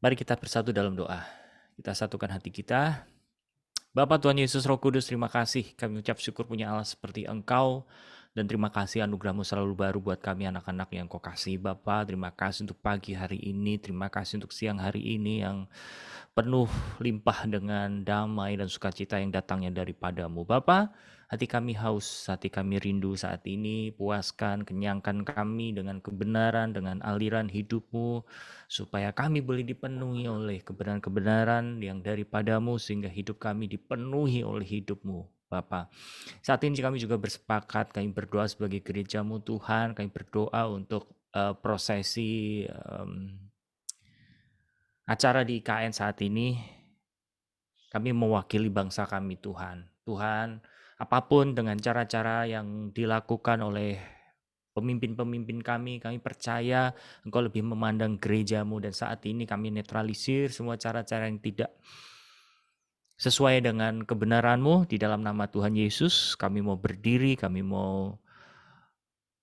Mari kita bersatu dalam doa. Kita satukan hati kita. Bapa Tuhan Yesus Roh Kudus, terima kasih. Kami ucap syukur punya Allah seperti Engkau. Dan terima kasih anugerah-Mu selalu baru buat kami anak-anak yang Kau kasih Bapa. Terima kasih untuk pagi hari ini. Terima kasih untuk siang hari ini yang penuh limpah dengan damai dan sukacita yang datangnya daripada-Mu. Bapa, hati kami haus, hati kami rindu saat ini. Puaskan, kenyangkan kami dengan kebenaran, dengan aliran hidup-Mu, supaya kami boleh dipenuhi oleh kebenaran-kebenaran yang daripada-Mu, sehingga hidup kami dipenuhi oleh hidup-Mu. Bapa, saat ini kami juga bersepakat, kami berdoa sebagai gereja-Mu Tuhan, kami berdoa untuk prosesi acara di IKN saat ini. Kami mewakili bangsa kami Tuhan. Tuhan, apapun dengan cara-cara yang dilakukan oleh pemimpin-pemimpin kami percaya Engkau lebih memandang gereja-Mu, dan saat ini kami netralisir semua cara-cara yang tidak sesuai dengan kebenaran-Mu. Di dalam nama Tuhan Yesus, kami mau berdiri, kami mau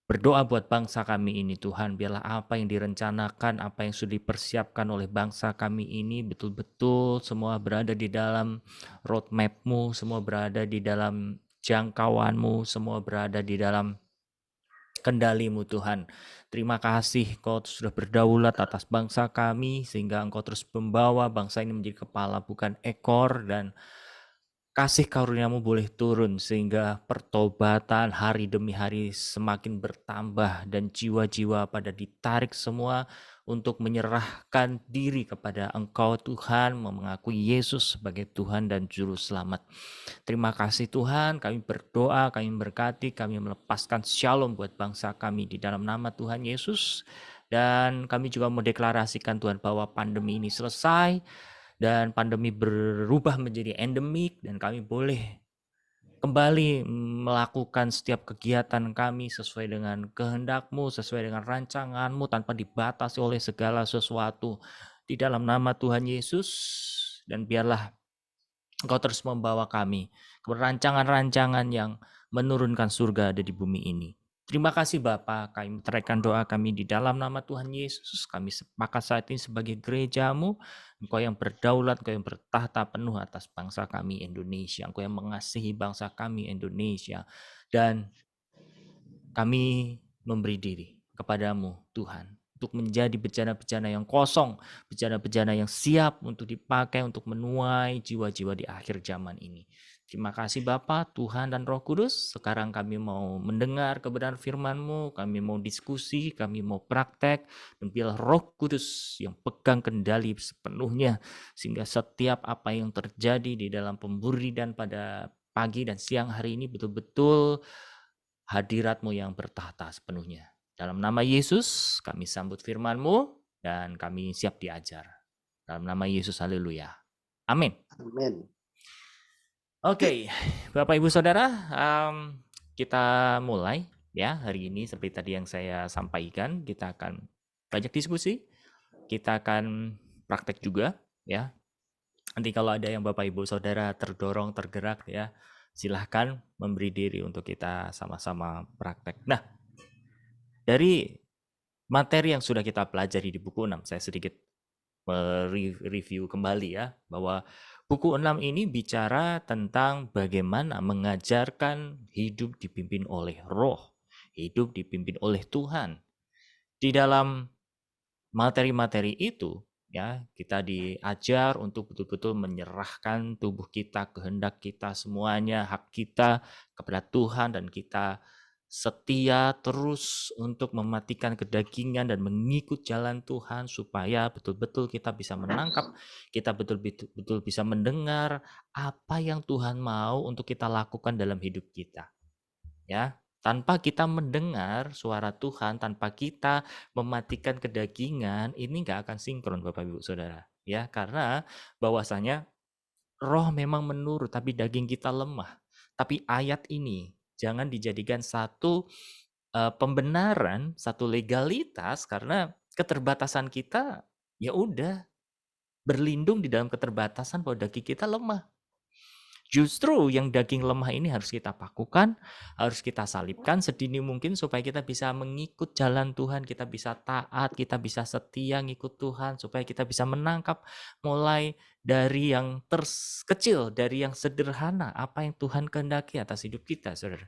berdoa buat bangsa kami ini Tuhan. Biarlah apa yang direncanakan, apa yang sudah dipersiapkan oleh bangsa kami ini betul-betul semua berada di dalam roadmap-Mu, semua berada di dalam jangkauan-Mu, semua berada di dalam kendali-Mu Tuhan. Terima kasih Kau sudah berdaulat atas bangsa kami, sehingga Engkau terus membawa bangsa ini menjadi kepala bukan ekor, dan kasih karunia-Mu boleh turun sehingga pertobatan hari demi hari semakin bertambah, dan jiwa-jiwa pada ditarik semua untuk menyerahkan diri kepada Engkau Tuhan, mengakui Yesus sebagai Tuhan dan Juru Selamat. Terima kasih Tuhan, kami berdoa, kami berkati, kami melepaskan shalom buat bangsa kami di dalam nama Tuhan Yesus. Dan kami juga mendeklarasikan Tuhan bahwa pandemi ini selesai, dan pandemi berubah menjadi endemik, dan kami boleh kembali melakukan setiap kegiatan kami sesuai dengan kehendak-Mu, sesuai dengan rancangan-Mu, tanpa dibatasi oleh segala sesuatu di dalam nama Tuhan Yesus. Dan biarlah Engkau terus membawa kami ke rancangan-rancangan yang menurunkan surga ada di bumi ini. Terima kasih Bapa, kami menyerahkan doa kami di dalam nama Tuhan Yesus. Kami sepakat saat ini sebagai gereja-Mu. Engkau yang berdaulat, Engkau yang bertahta penuh atas bangsa kami Indonesia. Engkau yang mengasihi bangsa kami Indonesia. Dan kami memberi diri kepadamu Tuhan, untuk menjadi bejana-bejana yang kosong, bejana-bejana yang siap untuk dipakai untuk menuai jiwa-jiwa di akhir zaman ini. Terima kasih Bapa, Tuhan dan Roh Kudus. Sekarang kami mau mendengar kebenaran firman-Mu, kami mau diskusi, kami mau praktek, dan biarlah Roh Kudus yang pegang kendali sepenuhnya, sehingga setiap apa yang terjadi di dalam pemburidan pada pagi dan siang hari ini betul-betul hadirat-Mu yang bertahta sepenuhnya. Dalam nama Yesus, kami sambut firman-Mu, dan kami siap diajar. Dalam nama Yesus, haleluya. Amin. Amin. Oke, Bapak Ibu Saudara, kita mulai ya hari ini. Seperti tadi yang saya sampaikan, kita akan banyak diskusi, kita akan praktek juga ya. Nanti kalau ada yang Bapak Ibu Saudara terdorong, tergerak ya, silahkan memberi diri untuk kita sama-sama praktek. Nah, dari materi yang sudah kita pelajari di buku 6, saya sedikit review kembali ya, bahwa buku 6 ini bicara tentang bagaimana mengajarkan hidup dipimpin oleh Roh, hidup dipimpin oleh Tuhan. Di dalam materi-materi itu ya, kita diajar untuk betul-betul menyerahkan tubuh kita, kehendak kita, semuanya hak kita kepada Tuhan, dan kita setia terus untuk mematikan kedagingan dan mengikut jalan Tuhan, supaya betul-betul kita bisa menangkap, kita betul-betul bisa mendengar apa yang Tuhan mau untuk kita lakukan dalam hidup kita. Ya, tanpa kita mendengar suara Tuhan, tanpa kita mematikan kedagingan, ini nggak akan sinkron Bapak Ibu Saudara. Ya, karena bahwasanya roh memang menurut, tapi daging kita lemah. Tapi ayat ini jangan dijadikan satu pembenaran, satu legalitas, karena keterbatasan kita ya udah berlindung di dalam keterbatasan bahwa daging kita lemah. Justru yang daging lemah ini harus kita pakukan, harus kita salibkan sedini mungkin supaya kita bisa mengikut jalan Tuhan, kita bisa taat, kita bisa setia ngikut Tuhan, supaya kita bisa menangkap mulai dari yang terkecil, dari yang sederhana, apa yang Tuhan kehendaki atas hidup kita, saudara.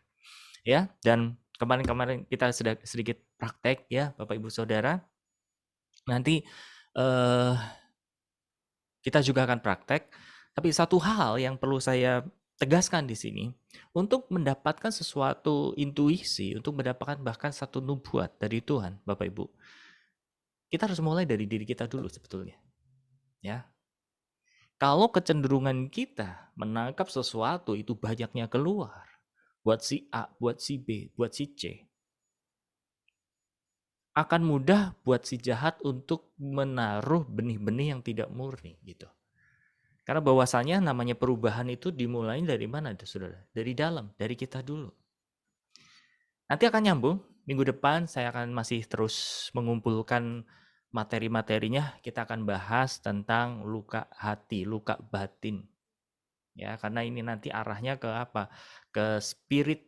Ya, dan kemarin-kemarin kita sudah sedikit praktek ya, Bapak Ibu Saudara. Nanti eh, kita juga akan praktek, tapi satu hal yang perlu saya tegaskan di sini, untuk mendapatkan sesuatu intuisi, untuk mendapatkan bahkan satu nubuat dari Tuhan, Bapak Ibu, kita harus mulai dari diri kita dulu sebetulnya. Ya, kalau kecenderungan kita menangkap sesuatu itu banyaknya keluar, buat si A, buat si B, buat si C, akan mudah buat si jahat untuk menaruh benih-benih yang tidak murni gitu. Karena bahwasanya namanya perubahan itu dimulai dari mana, saudara? Dari dalam, dari kita dulu. Nanti akan nyambung. Minggu depan saya akan masih terus mengumpulkan materi-materinya. Kita akan bahas tentang luka hati, luka batin. Ya, karena ini nanti arahnya ke apa? Ke spirit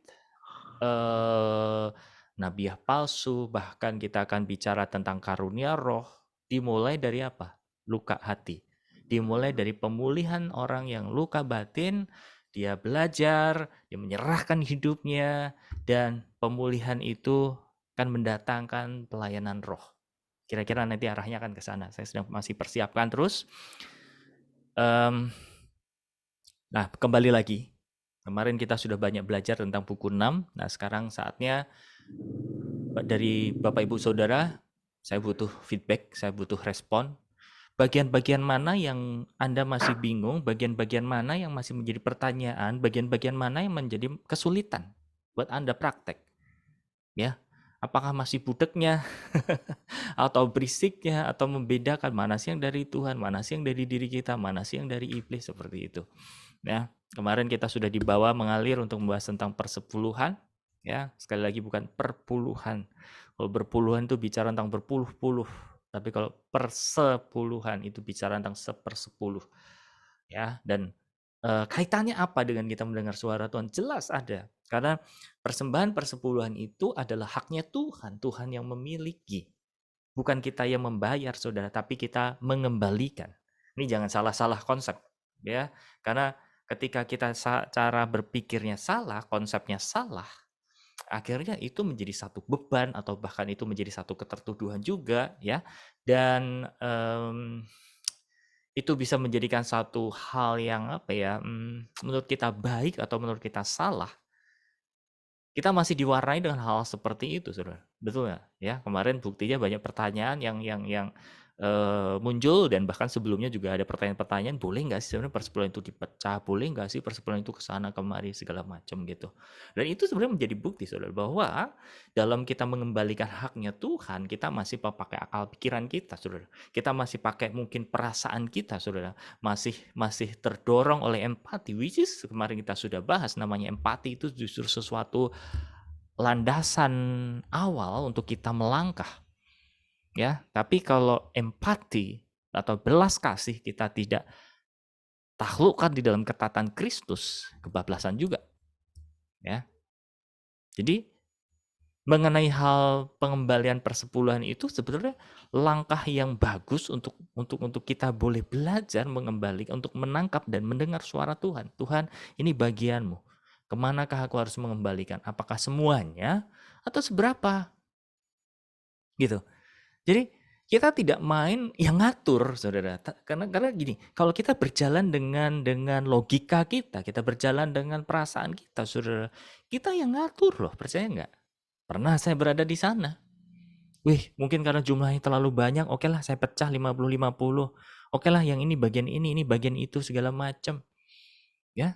nabiah palsu, bahkan kita akan bicara tentang karunia roh. Dimulai dari apa? Luka hati. Dimulai dari pemulihan orang yang luka batin, dia belajar, dia menyerahkan hidupnya, dan pemulihan itu akan mendatangkan pelayanan roh. Kira-kira nanti arahnya akan ke sana. Saya sedang masih persiapkan terus. Nah, kembali lagi. Kemarin kita sudah banyak belajar tentang buku 6. Nah, sekarang saatnya dari Bapak Ibu Saudara, saya butuh feedback, saya butuh respon. Bagian-bagian mana yang Anda masih bingung, bagian-bagian mana yang masih menjadi pertanyaan, bagian-bagian mana yang menjadi kesulitan buat Anda praktek. Ya, apakah masih budeknya atau berisiknya atau membedakan mana sih yang dari Tuhan, mana sih yang dari diri kita, mana sih yang dari iblis, seperti itu. Ya, kemarin kita sudah dibawa mengalir untuk membahas tentang persepuluhan. Ya, sekali lagi bukan perpuluhan. Kalau berpuluhan itu bicara tentang berpuluh-puluh, tapi kalau persepuluhan itu bicara tentang sepersepuluh. Ya, dan kaitannya apa dengan kita mendengar suara Tuhan? Jelas ada. Karena persembahan persepuluhan itu adalah haknya Tuhan, Tuhan yang memiliki. Bukan kita yang membayar, Saudara, tapi kita mengembalikan. Ini jangan salah-salah konsep, ya. Karena ketika kita cara berpikirnya salah, konsepnya salah, akhirnya itu menjadi satu beban atau bahkan itu menjadi satu ketertuduhan juga, ya. Dan itu bisa menjadikan satu hal yang apa ya, menurut kita baik atau menurut kita salah. Kita masih diwarnai dengan hal seperti itu, Saudara. Betul nggak? Ya, kemarin buktinya banyak pertanyaan yang muncul, dan bahkan sebelumnya juga ada pertanyaan-pertanyaan, boleh nggak sih sebenarnya persepuluhan itu dipecah, boleh nggak sih persepuluhan itu ke sana kemari segala macam gitu. Dan itu sebenarnya menjadi bukti, Saudara, bahwa dalam kita mengembalikan haknya Tuhan, kita masih pakai akal pikiran kita, Saudara. Kita masih pakai mungkin perasaan kita, Saudara. Masih terdorong oleh empati, which is kemarin kita sudah bahas, namanya empati itu justru sesuatu landasan awal untuk kita melangkah. Ya, tapi kalau empati atau belas kasih kita tidak taklukkan di dalam ketatan Kristus, kebablasan juga. Ya. Jadi mengenai hal pengembalian persepuluhan itu sebetulnya langkah yang bagus untuk kita boleh belajar mengembalikan, untuk menangkap dan mendengar suara Tuhan. Tuhan, ini bagianmu. Kemanakah aku harus mengembalikan? Apakah semuanya atau seberapa? Gitu. Jadi kita tidak main yang ngatur, Saudara. Karena gini, kalau kita berjalan dengan logika kita berjalan dengan perasaan kita, Saudara. Kita yang ngatur loh, percaya nggak? Pernah saya berada di sana. Wih, mungkin karena jumlahnya terlalu banyak, oke lah saya pecah 50-50. Oke lah yang ini bagian ini bagian itu segala macam. Ya.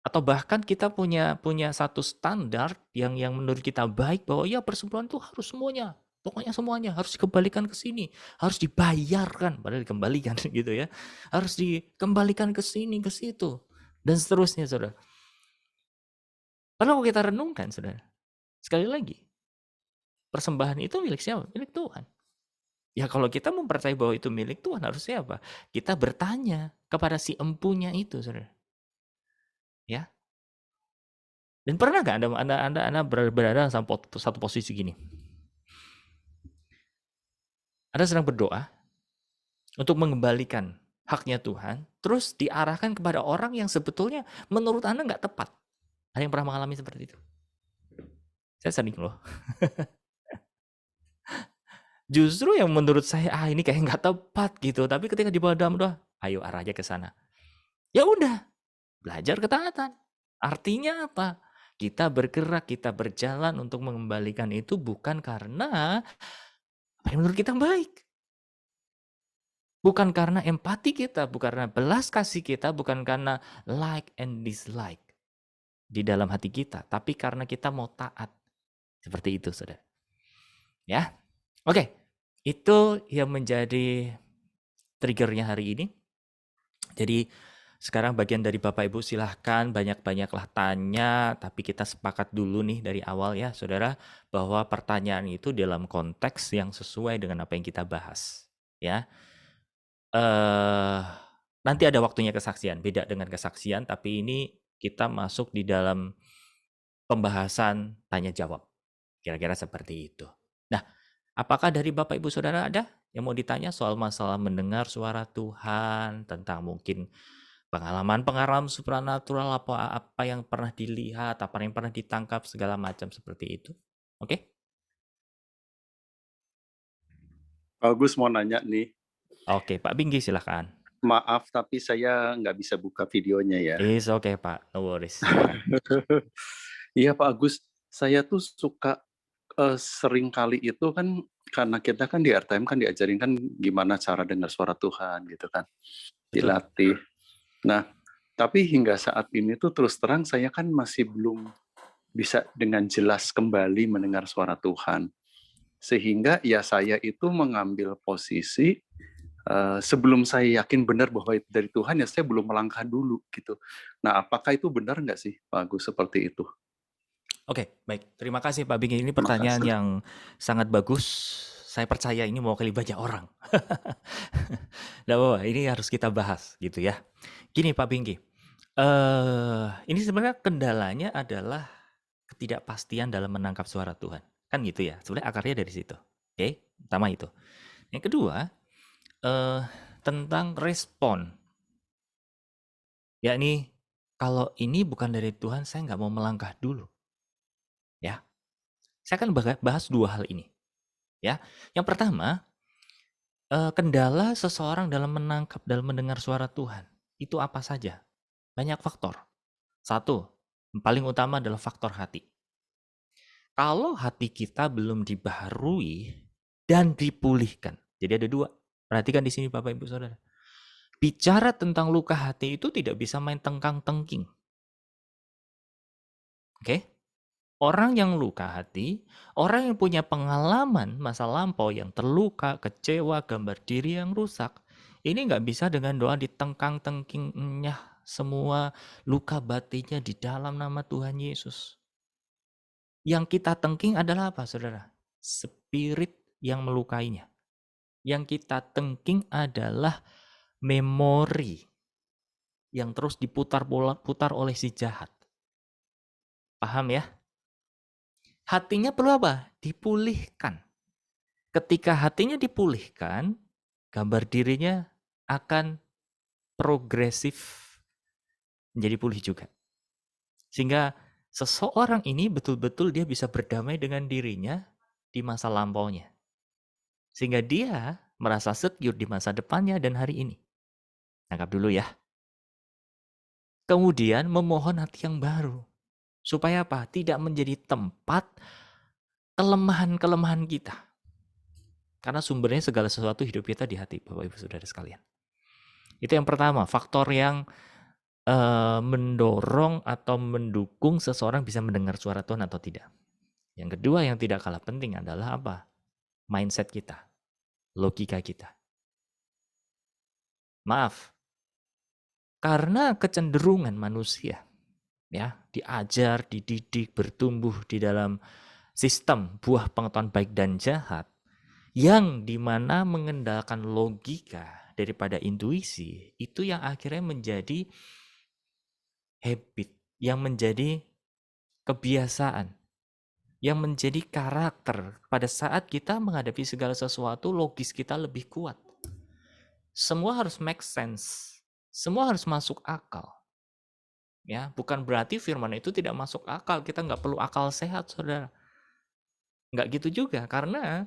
Atau bahkan kita punya satu standar yang menurut kita baik, bahwa ya persepuluhan itu harus semuanya. Pokoknya semuanya harus dikembalikan ke sini, harus dibayarkan, padahal dikembalikan gitu ya. Harus dikembalikan ke sini, ke situ, dan seterusnya, Saudara. Padahal kalau kita renungkan, Saudara, sekali lagi, persembahan itu milik siapa? Milik Tuhan. Ya kalau kita mempercayai bahwa itu milik Tuhan, harusnya apa? Kita bertanya kepada si empunya itu, Saudara. Ya. Dan pernah nggak Anda berada dalam satu posisi gini? Anda sedang berdoa untuk mengembalikan haknya Tuhan, terus diarahkan kepada orang yang sebetulnya menurut Anda nggak tepat. Ada yang pernah mengalami seperti itu? Saya sering loh. Justru yang menurut saya, ini kayak nggak tepat gitu. Tapi ketika dibawa dalam doa, ayo arah aja ke sana. Ya udah, belajar ketaatan. Artinya apa? Kita bergerak, kita berjalan untuk mengembalikan itu bukan karena apa yang menurut kita baik. Bukan karena empati kita, bukan karena belas kasih kita, bukan karena like and dislike di dalam hati kita, tapi karena kita mau taat. Seperti itu, saudara. Ya, oke. Itu yang menjadi triggernya hari ini. Jadi sekarang bagian dari Bapak Ibu silahkan banyak-banyaklah tanya, tapi kita sepakat dulu nih dari awal ya saudara, bahwa pertanyaan itu dalam konteks yang sesuai dengan apa yang kita bahas. Ya, nanti ada waktunya kesaksian, beda dengan kesaksian, tapi ini kita masuk di dalam pembahasan tanya jawab. Kira-kira seperti itu. Nah, apakah dari Bapak Ibu Saudara ada yang mau ditanya soal masalah mendengar suara Tuhan, tentang mungkin pengalaman-pengalaman supranatural, apa yang pernah dilihat, apa yang pernah ditangkap, segala macam seperti itu? Oke? Agus mau nanya nih, Oke, Pak Binggi silahkan. maaf tapi saya nggak bisa buka videonya ya. Is oke Pak, no worries, silahkan. Iya Pak Agus, saya tuh suka sering kali itu kan karena kita kan di RTM kan diajarin kan gimana cara dengar suara Tuhan gitu kan, Betul. dilatih. Nah, tapi hingga saat ini tuh terus terang saya kan masih belum bisa dengan jelas kembali mendengar suara Tuhan. Sehingga ya saya itu mengambil posisi sebelum saya yakin benar bahwa itu dari Tuhan, ya saya belum melangkah dulu gitu. Nah, apakah itu benar nggak sih Pak Agus seperti itu? Oke, baik. Terima kasih Pak Binggi. Ini Terima pertanyaan kasih. yang sangat bagus. Saya percaya ini mewakili banyak orang. Nggak apa-apa, ini harus kita bahas gitu ya. Gini Pak Binggi, ini sebenarnya kendalanya adalah ketidakpastian dalam menangkap suara Tuhan. Kan gitu ya, sebenarnya akarnya dari situ. Oke, pertama itu. Yang kedua, tentang respon. Yakni, kalau ini bukan dari Tuhan, saya nggak mau melangkah dulu. Ya, saya akan bahas dua hal ini. Ya, yang pertama, kendala seseorang dalam mendengar suara Tuhan, itu apa saja? Banyak faktor. Satu, yang paling utama adalah faktor hati. Kalau hati kita belum dibaharui dan dipulihkan. Jadi ada dua. Perhatikan di sini Bapak Ibu Saudara. Bicara tentang luka hati itu tidak bisa main tengkang-tengking. Oke? Orang yang luka hati, orang yang punya pengalaman masa lampau yang terluka, kecewa, gambar diri yang rusak, ini nggak bisa dengan doa ditengkang-tengkingnya semua luka batinnya di dalam nama Tuhan Yesus. Yang kita tengking adalah apa, saudara? Spirit yang melukainya. Yang kita tengking adalah memori yang terus diputar oleh si jahat. Paham ya? Hatinya perlu apa? Dipulihkan. Ketika hatinya dipulihkan, gambar dirinya akan progresif menjadi pulih juga. Sehingga seseorang ini betul-betul dia bisa berdamai dengan dirinya di masa lampaunya. Sehingga dia merasa secure di masa depannya dan hari ini. Tangkap dulu ya. Kemudian memohon hati yang baru. Supaya apa? Tidak menjadi tempat kelemahan-kelemahan kita. Karena sumbernya segala sesuatu hidup kita di hati, Bapak Ibu Saudara sekalian. Itu yang pertama, faktor yang mendorong atau mendukung seseorang bisa mendengar suara Tuhan atau tidak. Yang kedua yang tidak kalah penting adalah apa? Mindset kita, logika kita. Maaf, karena kecenderungan manusia ya, diajar, dididik, bertumbuh di dalam sistem buah pengetahuan baik dan jahat yang dimana mengendalikan logika daripada intuisi, itu yang akhirnya menjadi habit yang menjadi kebiasaan, yang menjadi karakter. Pada saat kita menghadapi segala sesuatu, logis kita lebih kuat. Semua harus make sense. Semua harus masuk akal. Ya, bukan berarti firman itu tidak masuk akal. Kita nggak perlu akal sehat, saudara. Nggak gitu juga, karena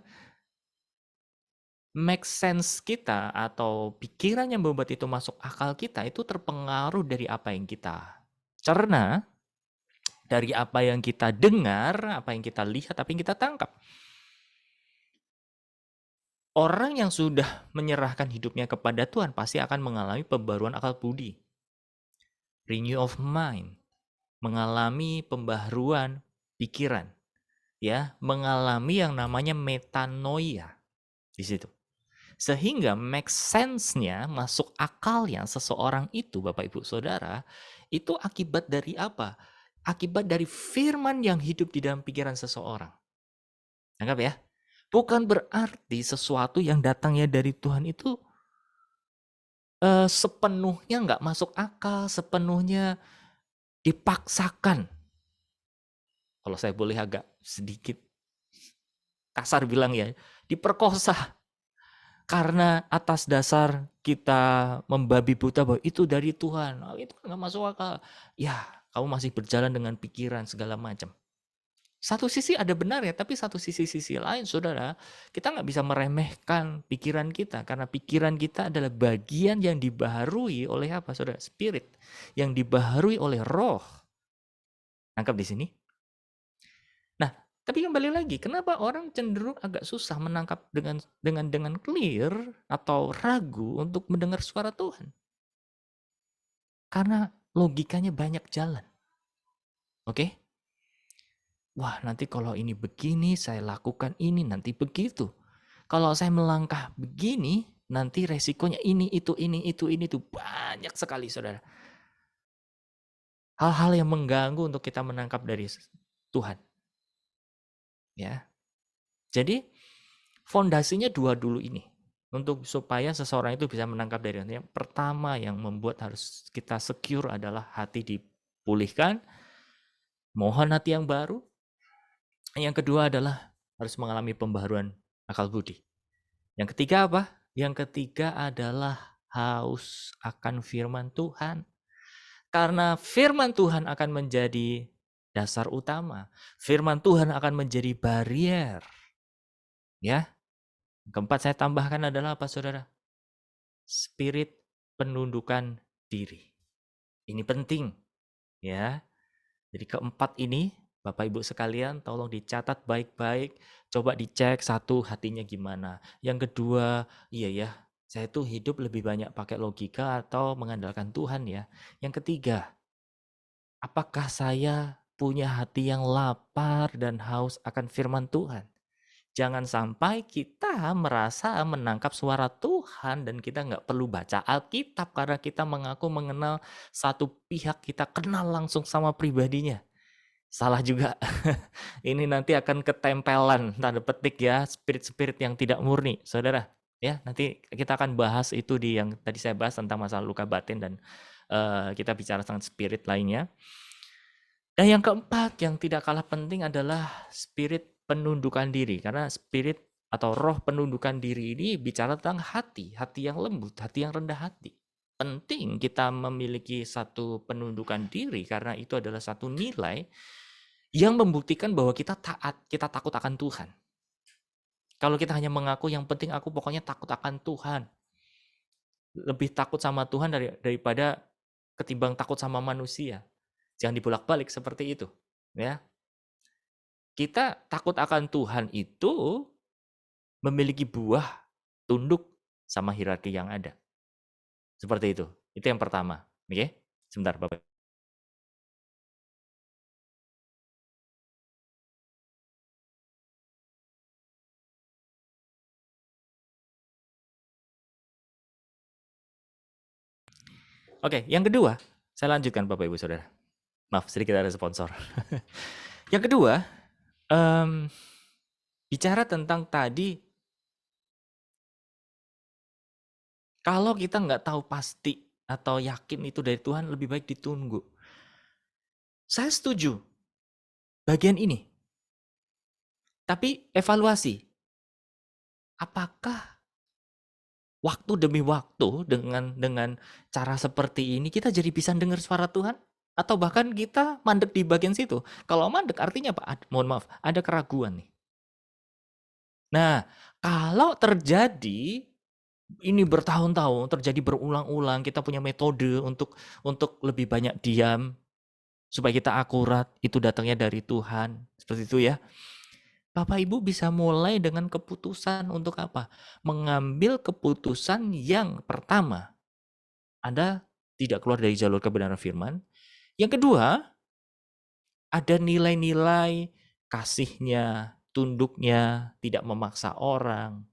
make sense kita atau pikiran yang membuat itu masuk akal kita itu terpengaruh dari apa yang kita cerna, dari apa yang kita dengar, apa yang kita lihat, apa yang kita tangkap. Orang yang sudah menyerahkan hidupnya kepada Tuhan pasti akan mengalami pembaruan akal budi. Renew of mind, mengalami pembaharuan pikiran, ya, mengalami yang namanya metanoia di situ. Sehingga make sense-nya, masuk akalnya seseorang itu, Bapak Ibu Saudara, itu akibat dari apa? Akibat dari firman yang hidup di dalam pikiran seseorang. Anggap ya. Bukan berarti sesuatu yang datangnya dari Tuhan itu sepenuhnya nggak masuk akal, sepenuhnya dipaksakan. Kalau saya boleh agak sedikit kasar bilang ya, diperkosa. Karena atas dasar kita membabi buta bahwa itu dari Tuhan, itu nggak masuk akal. Ya, kamu masih berjalan dengan pikiran segala macam. Satu sisi ada benar ya, tapi satu sisi lain, saudara, kita nggak bisa meremehkan pikiran kita, karena pikiran kita adalah bagian yang dibaharui oleh apa, saudara? Spirit, yang dibaharui oleh roh. Nangkap di sini? Nah, tapi kembali lagi, kenapa orang cenderung agak susah menangkap dengan clear atau ragu untuk mendengar suara Tuhan? Karena logikanya banyak jalan. Oke? Wah, nanti kalau ini begini, saya lakukan ini, nanti begitu. Kalau saya melangkah begini, nanti resikonya ini, itu. Banyak sekali, saudara. Hal-hal yang mengganggu untuk kita menangkap dari Tuhan. Ya. Jadi, fondasinya dua dulu ini. Untuk supaya seseorang itu bisa menangkap dari Tuhan. Yang pertama yang membuat harus kita secure adalah hati dipulihkan, mohon hati yang baru. Yang kedua adalah harus mengalami pembaharuan akal budi. Yang ketiga apa? Yang ketiga adalah haus akan firman Tuhan. Karena firman Tuhan akan menjadi dasar utama. Firman Tuhan akan menjadi barrier. Ya. Keempat saya tambahkan adalah apa, saudara? Spirit penundukan diri. Ini penting, ya. Jadi keempat ini, Bapak Ibu sekalian, tolong dicatat baik-baik. Coba dicek satu, hatinya gimana. Yang kedua, iya ya, saya tuh hidup lebih banyak pakai logika atau mengandalkan Tuhan ya. Yang ketiga, apakah saya punya hati yang lapar dan haus akan firman Tuhan? Jangan sampai kita merasa menangkap suara Tuhan dan kita nggak perlu baca Alkitab karena kita mengaku mengenal satu pihak, kita kenal langsung sama pribadinya. Salah juga. Ini nanti akan ketempelan, tanda petik ya, spirit-spirit yang tidak murni, saudara. Ya, nanti kita akan bahas itu di yang tadi saya bahas tentang masalah luka batin dan kita bicara tentang spirit lainnya. Dan yang keempat yang tidak kalah penting adalah spirit penundukan diri. Karena spirit atau roh penundukan diri ini bicara tentang hati, hati yang lembut, hati yang rendah hati. Penting kita memiliki satu penundukan diri karena itu adalah satu nilai yang membuktikan bahwa kita taat, kita takut akan Tuhan. Kalau kita hanya mengaku yang penting aku pokoknya takut akan Tuhan. Lebih takut sama Tuhan daripada ketimbang takut sama manusia. Jangan dibolak-balik seperti itu, ya. Kita takut akan Tuhan itu memiliki buah tunduk sama hierarki yang ada. Seperti itu. Itu yang pertama. Oke? Sebentar, Bapak. Oke, yang kedua, saya lanjutkan Bapak Ibu Saudara. Maaf, sedikit ada sponsor. Yang kedua, bicara tentang tadi, kalau kita nggak tahu pasti atau yakin itu dari Tuhan, lebih baik ditunggu. Saya setuju bagian ini. Tapi evaluasi, apakah waktu demi waktu dengan cara seperti ini kita jadi bisa dengar suara Tuhan? Atau bahkan kita mandek di bagian situ? Kalau mandek artinya apa? Mohon maaf, ada keraguan nih. Nah, kalau terjadi ini bertahun-tahun, terjadi berulang-ulang, kita punya metode untuk lebih banyak diam supaya kita akurat, itu datangnya dari Tuhan. Seperti itu ya. Bapak Ibu bisa mulai dengan keputusan untuk apa? Mengambil keputusan yang pertama, Anda tidak keluar dari jalur kebenaran firman. Yang kedua, ada nilai-nilai kasihnya, tunduknya, tidak memaksa orang.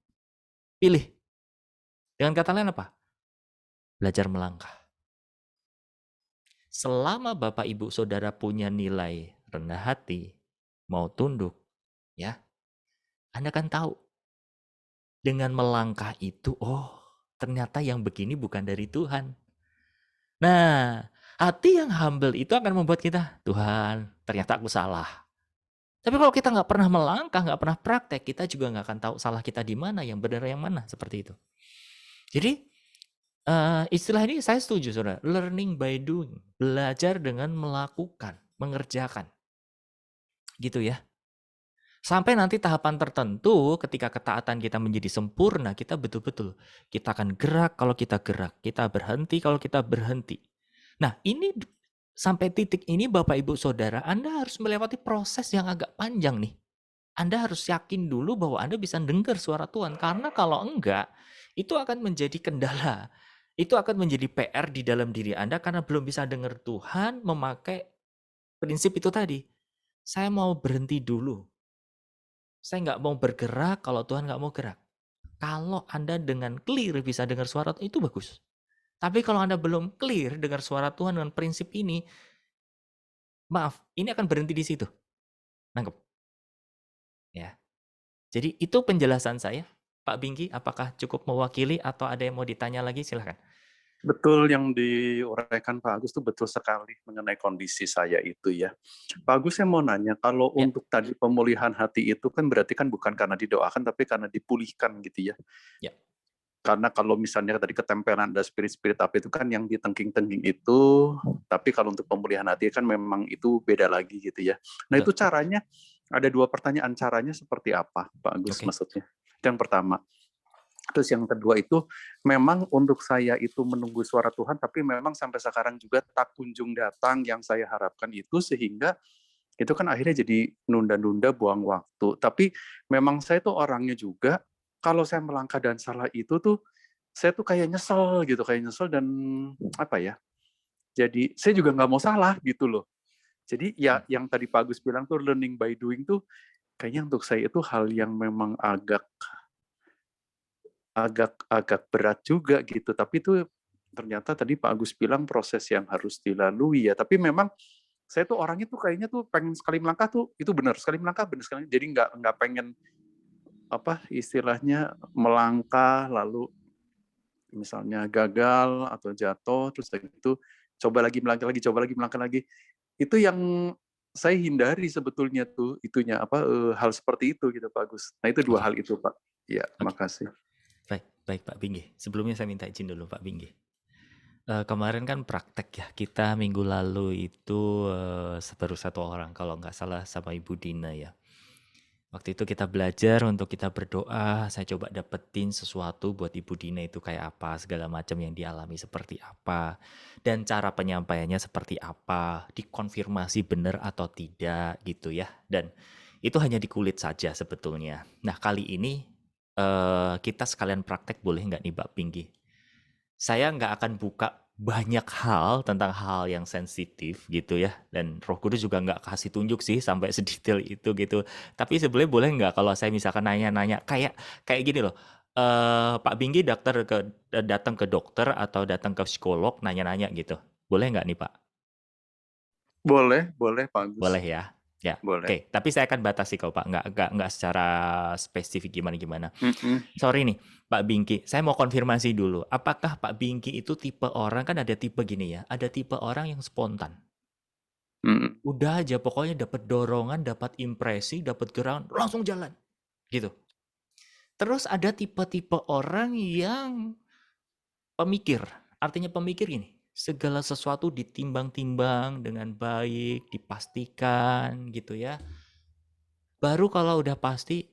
Pilih. Dengan kata lain apa? Belajar melangkah. Selama Bapak Ibu Saudara punya nilai rendah hati, mau tunduk, ya, Anda kan tahu dengan melangkah itu, oh, ternyata yang begini bukan dari Tuhan. Nah, hati yang humble itu akan membuat kita, Tuhan, ternyata aku salah. Tapi kalau kita nggak pernah melangkah, nggak pernah praktek, kita juga nggak akan tahu salah kita di mana, yang benar yang mana, seperti itu. Jadi, istilah ini saya setuju, saudara. Learning by doing, belajar dengan melakukan, mengerjakan, gitu ya. Sampai nanti tahapan tertentu, ketika ketaatan kita menjadi sempurna, kita betul-betul, kita akan gerak kalau kita gerak, kita berhenti kalau kita berhenti. Nah, ini sampai titik ini Bapak Ibu Saudara, Anda harus melewati proses yang agak panjang nih. Anda harus yakin dulu bahwa Anda bisa dengar suara Tuhan, karena kalau enggak, itu akan menjadi kendala. Itu akan menjadi PR di dalam diri Anda karena belum bisa dengar Tuhan memakai prinsip itu tadi. Saya mau berhenti dulu. Saya nggak mau bergerak kalau Tuhan nggak mau gerak. Kalau Anda dengan clear bisa dengar suara Tuhan, itu bagus. Tapi kalau Anda belum clear dengar suara Tuhan dengan prinsip ini, maaf, ini akan berhenti di situ. Nangkep? Ya. Jadi itu penjelasan saya. Pak Bingki, apakah cukup mewakili atau ada yang mau ditanya lagi? Silahkan. Betul yang diuraikan Pak Agus itu betul sekali mengenai kondisi saya itu ya. Pak Agus, saya mau nanya, kalau Ya, untuk tadi pemulihan hati itu kan berarti kan bukan karena didoakan tapi karena dipulihkan gitu ya. ya, Karena kalau misalnya tadi ketempelan ada spirit-spirit apa itu kan yang ditengking-tengking itu, tapi kalau untuk pemulihan hati kan memang itu beda lagi gitu ya. Nah itu betul. caranya, ada 2 pertanyaan, caranya seperti apa Pak Agus Oke. maksudnya? Itu yang pertama. Terus yang kedua itu, memang untuk saya itu menunggu suara Tuhan, tapi memang sampai sekarang juga tak kunjung datang yang saya harapkan itu, sehingga itu kan akhirnya jadi nunda-nunda, buang waktu. Tapi memang saya tuh orangnya juga, kalau saya melangkah dan salah itu tuh, saya tuh kayak nyesel gitu, kayak nyesel dan apa ya, jadi saya juga nggak mau salah gitu loh. Jadi ya Hmm. yang tadi Pak Agus bilang tuh learning by doing tuh, kayaknya untuk saya itu hal yang memang agak agak agak berat juga gitu, tapi itu ternyata tadi Pak Agus bilang proses yang harus dilalui ya, tapi memang saya tuh orangnya tuh kayaknya tuh pengen sekali melangkah tuh, itu benar, sekali melangkah benar sekali, jadi nggak pengen, apa, istilahnya melangkah lalu misalnya gagal atau jatuh, terus habis itu coba lagi, melangkah lagi, coba lagi, melangkah lagi. Itu yang saya hindari sebetulnya tuh, itunya, apa, hal seperti itu gitu Pak Agus. Nah itu 2 Oke, hal itu Pak. Iya, oke. makasih. Baik, baik Pak Bingki. Sebelumnya saya minta izin dulu Pak Bingki. Kemarin kan praktek ya, kita minggu lalu itu baru 1 orang kalau nggak salah sama Ibu Dina ya. Waktu itu kita belajar untuk kita berdoa, saya coba dapetin sesuatu buat Ibu Dina itu kayak apa, segala macam yang dialami seperti apa, dan cara penyampaiannya seperti apa, dikonfirmasi benar atau tidak gitu ya. Dan itu hanya di kulit saja sebetulnya. Nah kali ini kita sekalian praktek boleh nggak nih Mbak Pinky? Saya nggak akan buka banyak hal tentang hal yang sensitif gitu ya, dan Roh Kudus juga nggak kasih tunjuk sih sampai sedetail itu gitu. Tapi sebenarnya boleh nggak kalau saya misalkan nanya-nanya kayak kayak gini loh, Pak Binggi datang ke dokter atau datang ke psikolog nanya-nanya gitu, boleh nggak nih Pak? Boleh boleh Pak Agus, Boleh ya? Ya, boleh. oke. Tapi saya akan batasi kok Pak, nggak secara spesifik gimana-gimana. Mhm. Sorry nih, Pak Bingki, saya mau konfirmasi dulu. Apakah Pak Bingki itu tipe orang, kan ada tipe gini ya, ada tipe orang yang spontan. Mhm. Udah aja pokoknya dapat dorongan, dapat impresi, dapat gerakan, langsung jalan, gitu. Terus ada tipe-tipe orang yang pemikir. Artinya pemikir gini, segala sesuatu ditimbang-timbang dengan baik, dipastikan gitu ya. Baru kalau udah pasti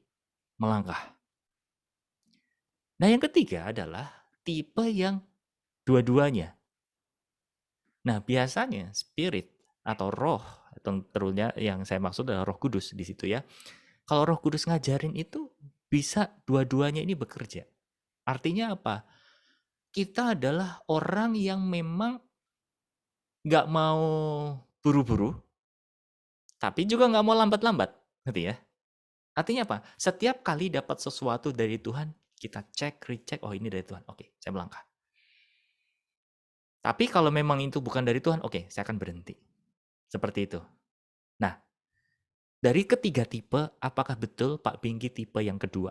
melangkah. Nah, yang ketiga adalah tipe yang dua-duanya. Nah, biasanya spirit atau roh, tentunya yang saya maksud adalah Roh Kudus di situ ya. Kalau Roh Kudus ngajarin itu bisa dua-duanya ini bekerja. Artinya apa? Kita adalah orang yang memang nggak mau buru-buru, tapi juga nggak mau lambat-lambat, ngerti ya? Artinya apa? Setiap kali dapat sesuatu dari Tuhan, kita cek, recheck, oh ini dari Tuhan, oke, saya melangkah. Tapi kalau memang itu bukan dari Tuhan, oke, saya akan berhenti. Seperti itu. Nah, dari ketiga tipe, apakah betul Pak Bingki tipe yang kedua?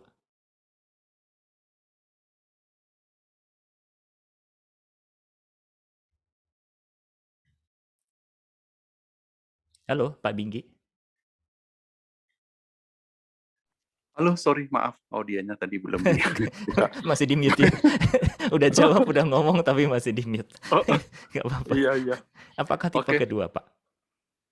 Halo, Pak Bingki? Halo, sorry, maaf audionya tadi belum di bisa. Masih di mute ya? Udah jawab, udah ngomong, tapi masih di mute. Oh, oh, Gak apa-apa. iya iya. Apakah tipe Oke, kedua, Pak?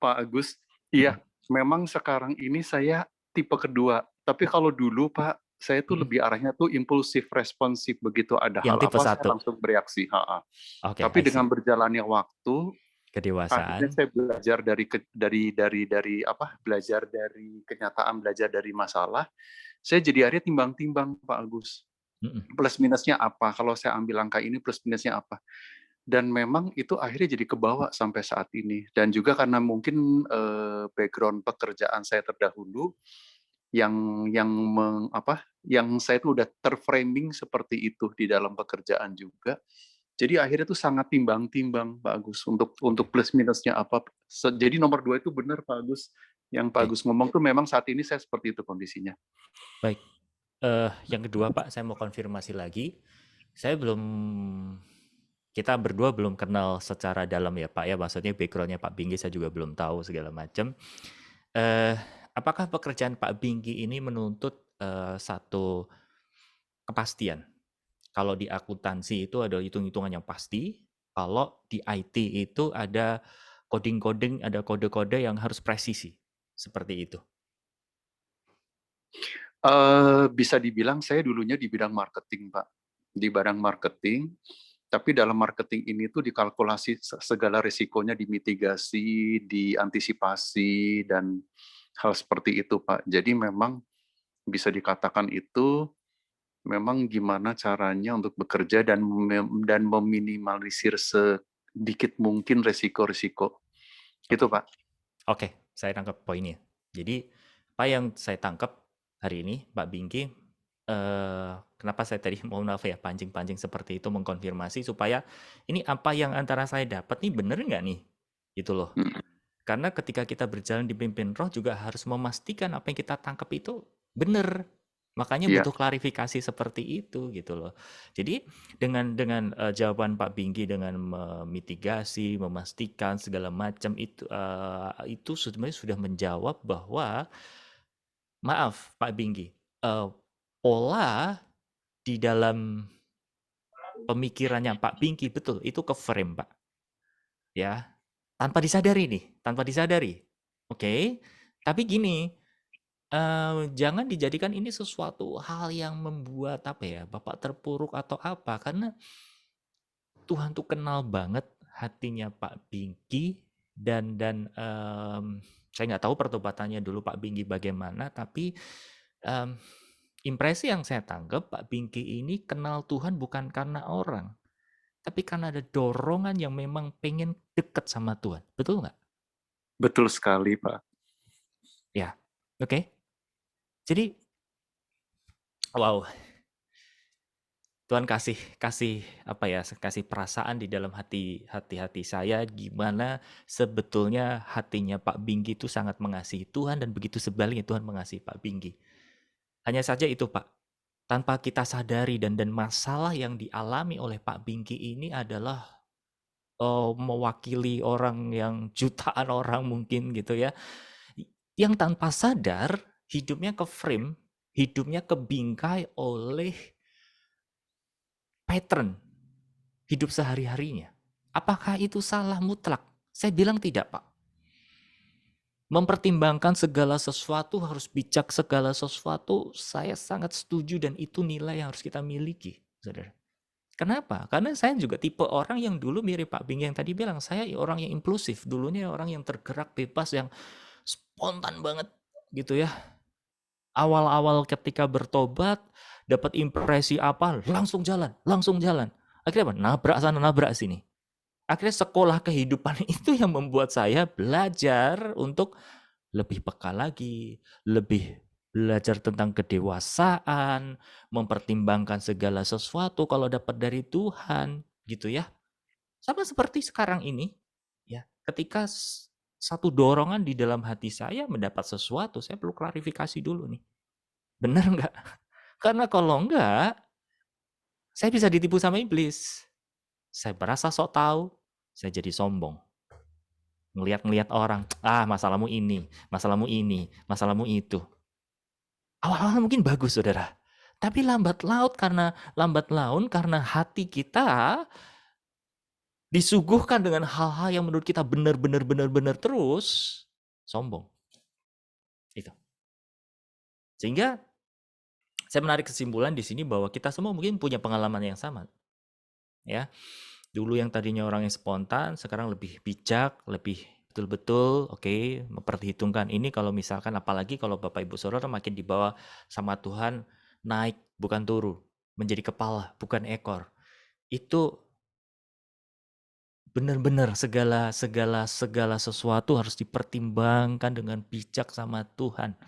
Pak Agus. Mm-mm, Iya, memang sekarang ini saya tipe kedua. Tapi kalau dulu, Pak, saya tuh mm-mm. lebih arahnya tuh impulsif responsif. Begitu ada Yang hal tipe apa, saya satu. langsung bereaksi. Ha-ha. Oke, Tapi I dengan see. berjalannya waktu, akhirnya Kedewasaan. saya belajar dari apa? Belajar dari kenyataan, belajar dari masalah. Saya jadi akhirnya timbang-timbang, Pak Agus. Mm-mm. Plus minusnya apa? Kalau saya ambil langkah ini plus minusnya apa? Dan memang itu akhirnya jadi kebawa sampai saat ini. Dan juga karena mungkin background pekerjaan saya terdahulu yang saya tuh udah terframing seperti itu di dalam pekerjaan juga. Jadi akhirnya tuh sangat timbang-timbang Pak Agus untuk Oke, plus minusnya apa. Jadi nomor 2 itu benar Pak Agus. Yang Pak oke. Agus ngomong tuh memang saat ini saya seperti itu kondisinya. Baik. Yang kedua, Pak, saya mau konfirmasi lagi. Saya belum, kita berdua belum kenal secara dalam ya, Pak ya. Maksudnya backgroundnya Pak Bingki saya juga belum tahu segala macam. Eh, apakah pekerjaan Pak Bingki ini menuntut satu kepastian? Kalau di akuntansi itu ada hitung-hitungan yang pasti. Kalau di IT itu ada coding-coding, ada kode-kode yang harus presisi. Seperti itu. Bisa dibilang saya dulunya di bidang marketing, Pak. Di bidang marketing, tapi dalam marketing ini tuh dikalkulasi segala risikonya dimitigasi, diantisipasi, dan hal seperti itu, Pak. Jadi memang bisa dikatakan itu memang gimana caranya untuk bekerja dan meminimalisir sedikit mungkin risiko-risiko. Gitu, Oke. Pak. Oke, saya tangkap poinnya. Jadi, apa yang saya tangkap hari ini, Pak Bingki, kenapa saya tadi mohon maaf ya, pancing-pancing seperti itu mengkonfirmasi supaya ini apa yang antara saya dapat nih bener nggak nih? Gitu loh. Mm. Karena ketika kita berjalan dipimpin Roh juga harus memastikan apa yang kita tangkap itu benar. Makanya Iya. butuh klarifikasi seperti itu gitu loh. Jadi dengan jawaban Pak Bingki dengan memitigasi, memastikan segala macam itu sebenarnya sudah menjawab bahwa maaf Pak Bingki, pola di dalam pemikirannya Pak Bingki betul itu ke-frame Pak, ya. Tanpa disadari nih, tanpa disadari. Oke, tapi gini, jangan dijadikan ini sesuatu hal yang membuat apa ya, Bapak terpuruk atau apa, karena Tuhan tuh kenal banget hatinya Pak Bingki dan saya nggak tahu pertobatannya dulu Pak Bingki bagaimana, tapi, mmm, impresi yang saya tangkap Pak Bingki ini kenal Tuhan bukan karena orang, tapi karena ada dorongan yang memang pengen deket sama Tuhan, betul nggak? Betul sekali, Pak. Ya, oke. Jadi, wow, Tuhan kasih kasih apa ya, kasih perasaan di dalam hati saya gimana sebetulnya hatinya Pak Bingki itu sangat mengasihi Tuhan dan begitu sebaliknya Tuhan mengasihi Pak Bingki. Hanya saja itu Pak, tanpa kita sadari dan masalah yang dialami oleh Pak Bingki ini adalah mewakili orang yang jutaan orang mungkin gitu ya, yang tanpa sadar hidupnya ke-frame, hidupnya kebingkai oleh pattern hidup sehari-harinya. Apakah itu salah mutlak? Saya bilang tidak, Pak. Mempertimbangkan segala sesuatu, harus bijak segala sesuatu, saya sangat setuju dan itu nilai yang harus kita miliki, saudara. Kenapa? Karena saya juga tipe orang yang dulu mirip Pak Bing yang tadi bilang, saya orang yang impulsif, dulunya orang yang tergerak bebas, yang spontan banget gitu ya. Awal-awal ketika bertobat, dapat impresi apa, langsung jalan, langsung jalan. Akhirnya apa? Nabrak sana, nabrak sini. Akhirnya sekolah kehidupan itu yang membuat saya belajar untuk lebih peka lagi, lebih belajar tentang kedewasaan, mempertimbangkan segala sesuatu kalau dapat dari Tuhan, gitu ya. Sama seperti sekarang ini, ya. Ketika satu dorongan di dalam hati saya mendapat sesuatu, saya perlu klarifikasi dulu nih. Benar nggak? Karena kalau enggak, saya bisa ditipu sama iblis. Saya merasa sok tahu, saya jadi sombong. Ngelihat-ngelihat orang, masalahmu ini, masalahmu ini, masalahmu itu. Awal-awal mungkin bagus, saudara. Tapi lambat laun karena hati kita disuguhkan dengan hal-hal yang menurut kita benar terus, sombong. Itu. Sehingga saya menarik kesimpulan di sini bahwa kita semua mungkin punya pengalaman yang sama. Ya. Dulu yang tadinya orang yang spontan, sekarang lebih bijak, lebih betul-betul memperhitungkan ini kalau misalkan apalagi kalau Bapak Ibu Saudara makin dibawa sama Tuhan naik bukan turun, menjadi kepala bukan ekor. Itu benar-benar segala sesuatu harus dipertimbangkan dengan bijak sama Tuhan.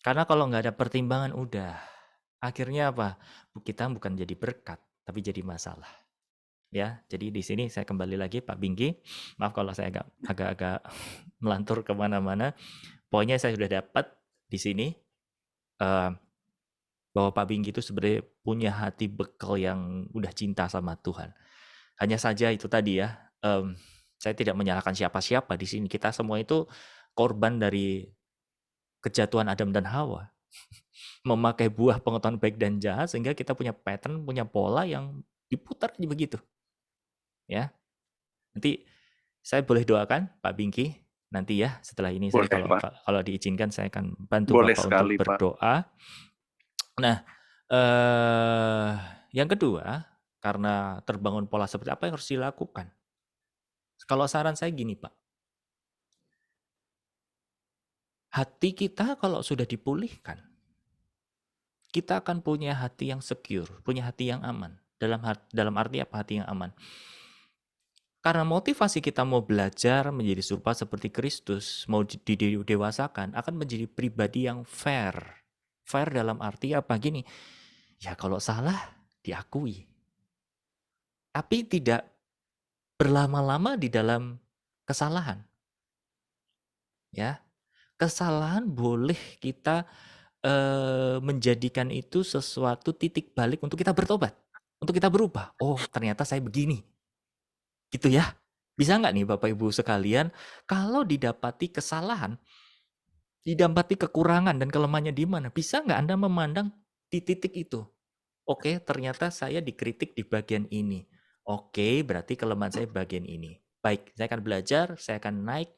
Karena kalau nggak ada pertimbangan udah, akhirnya apa? Kita bukan jadi berkat, tapi jadi masalah. Ya, jadi di sini saya kembali lagi Pak Bingki. Maaf kalau saya agak melantur kemana-mana. Pokoknya saya sudah dapat di sini bahwa Pak Bingki itu sebenarnya punya hati bekal yang udah cinta sama Tuhan. Hanya saja itu tadi ya, saya tidak menyalahkan siapa-siapa di sini. Kita semua itu korban dari kejatuhan Adam dan Hawa. Memakai buah pengetahuan baik dan jahat sehingga kita punya pattern, punya pola yang diputar begitu. Ya. Nanti saya boleh doakan Pak Bingki nanti ya setelah ini saya Boleh, Pak. kalau diizinkan saya akan bantu Boleh Bapak untuk sekali, Pak. berdoa. Nah, yang kedua, karena terbangun pola seperti apa yang harus dilakukan? Kalau saran saya gini, Pak. Hati kita kalau sudah dipulihkan, kita akan punya hati yang secure, punya hati yang aman. Dalam arti apa hati yang aman? Karena motivasi kita mau belajar menjadi serupa seperti Kristus, mau didewasakan, akan menjadi pribadi yang fair. Fair dalam arti apa? Gini, ya kalau salah diakui. Tapi tidak berlama-lama di dalam kesalahan. Ya, kesalahan boleh kita menjadikan itu sesuatu titik balik untuk kita bertobat, untuk kita berubah. Oh, ternyata saya begini. Gitu ya. Bisa nggak nih Bapak Ibu sekalian, kalau didapati kesalahan, didapati kekurangan dan kelemahannya di mana, bisa nggak Anda memandang di titik itu? Oke, ternyata saya dikritik di bagian ini. Oke, berarti kelemahan saya bagian ini. Baik, saya akan belajar, saya akan naik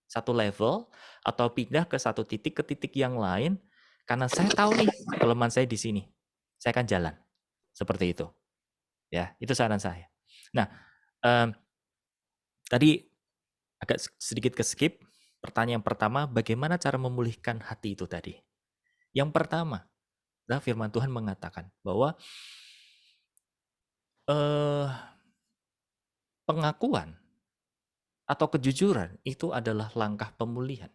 satu level atau pindah ke satu titik ke titik yang lain karena saya tahu nih kelemahan saya di sini. Saya akan jalan. Seperti itu. Ya, itu saran saya. Nah, tadi agak sedikit ke-skip. Pertanyaan pertama, bagaimana cara memulihkan hati itu tadi? Yang pertama, firman Tuhan mengatakan bahwa pengakuan atau kejujuran itu adalah langkah pemulihan.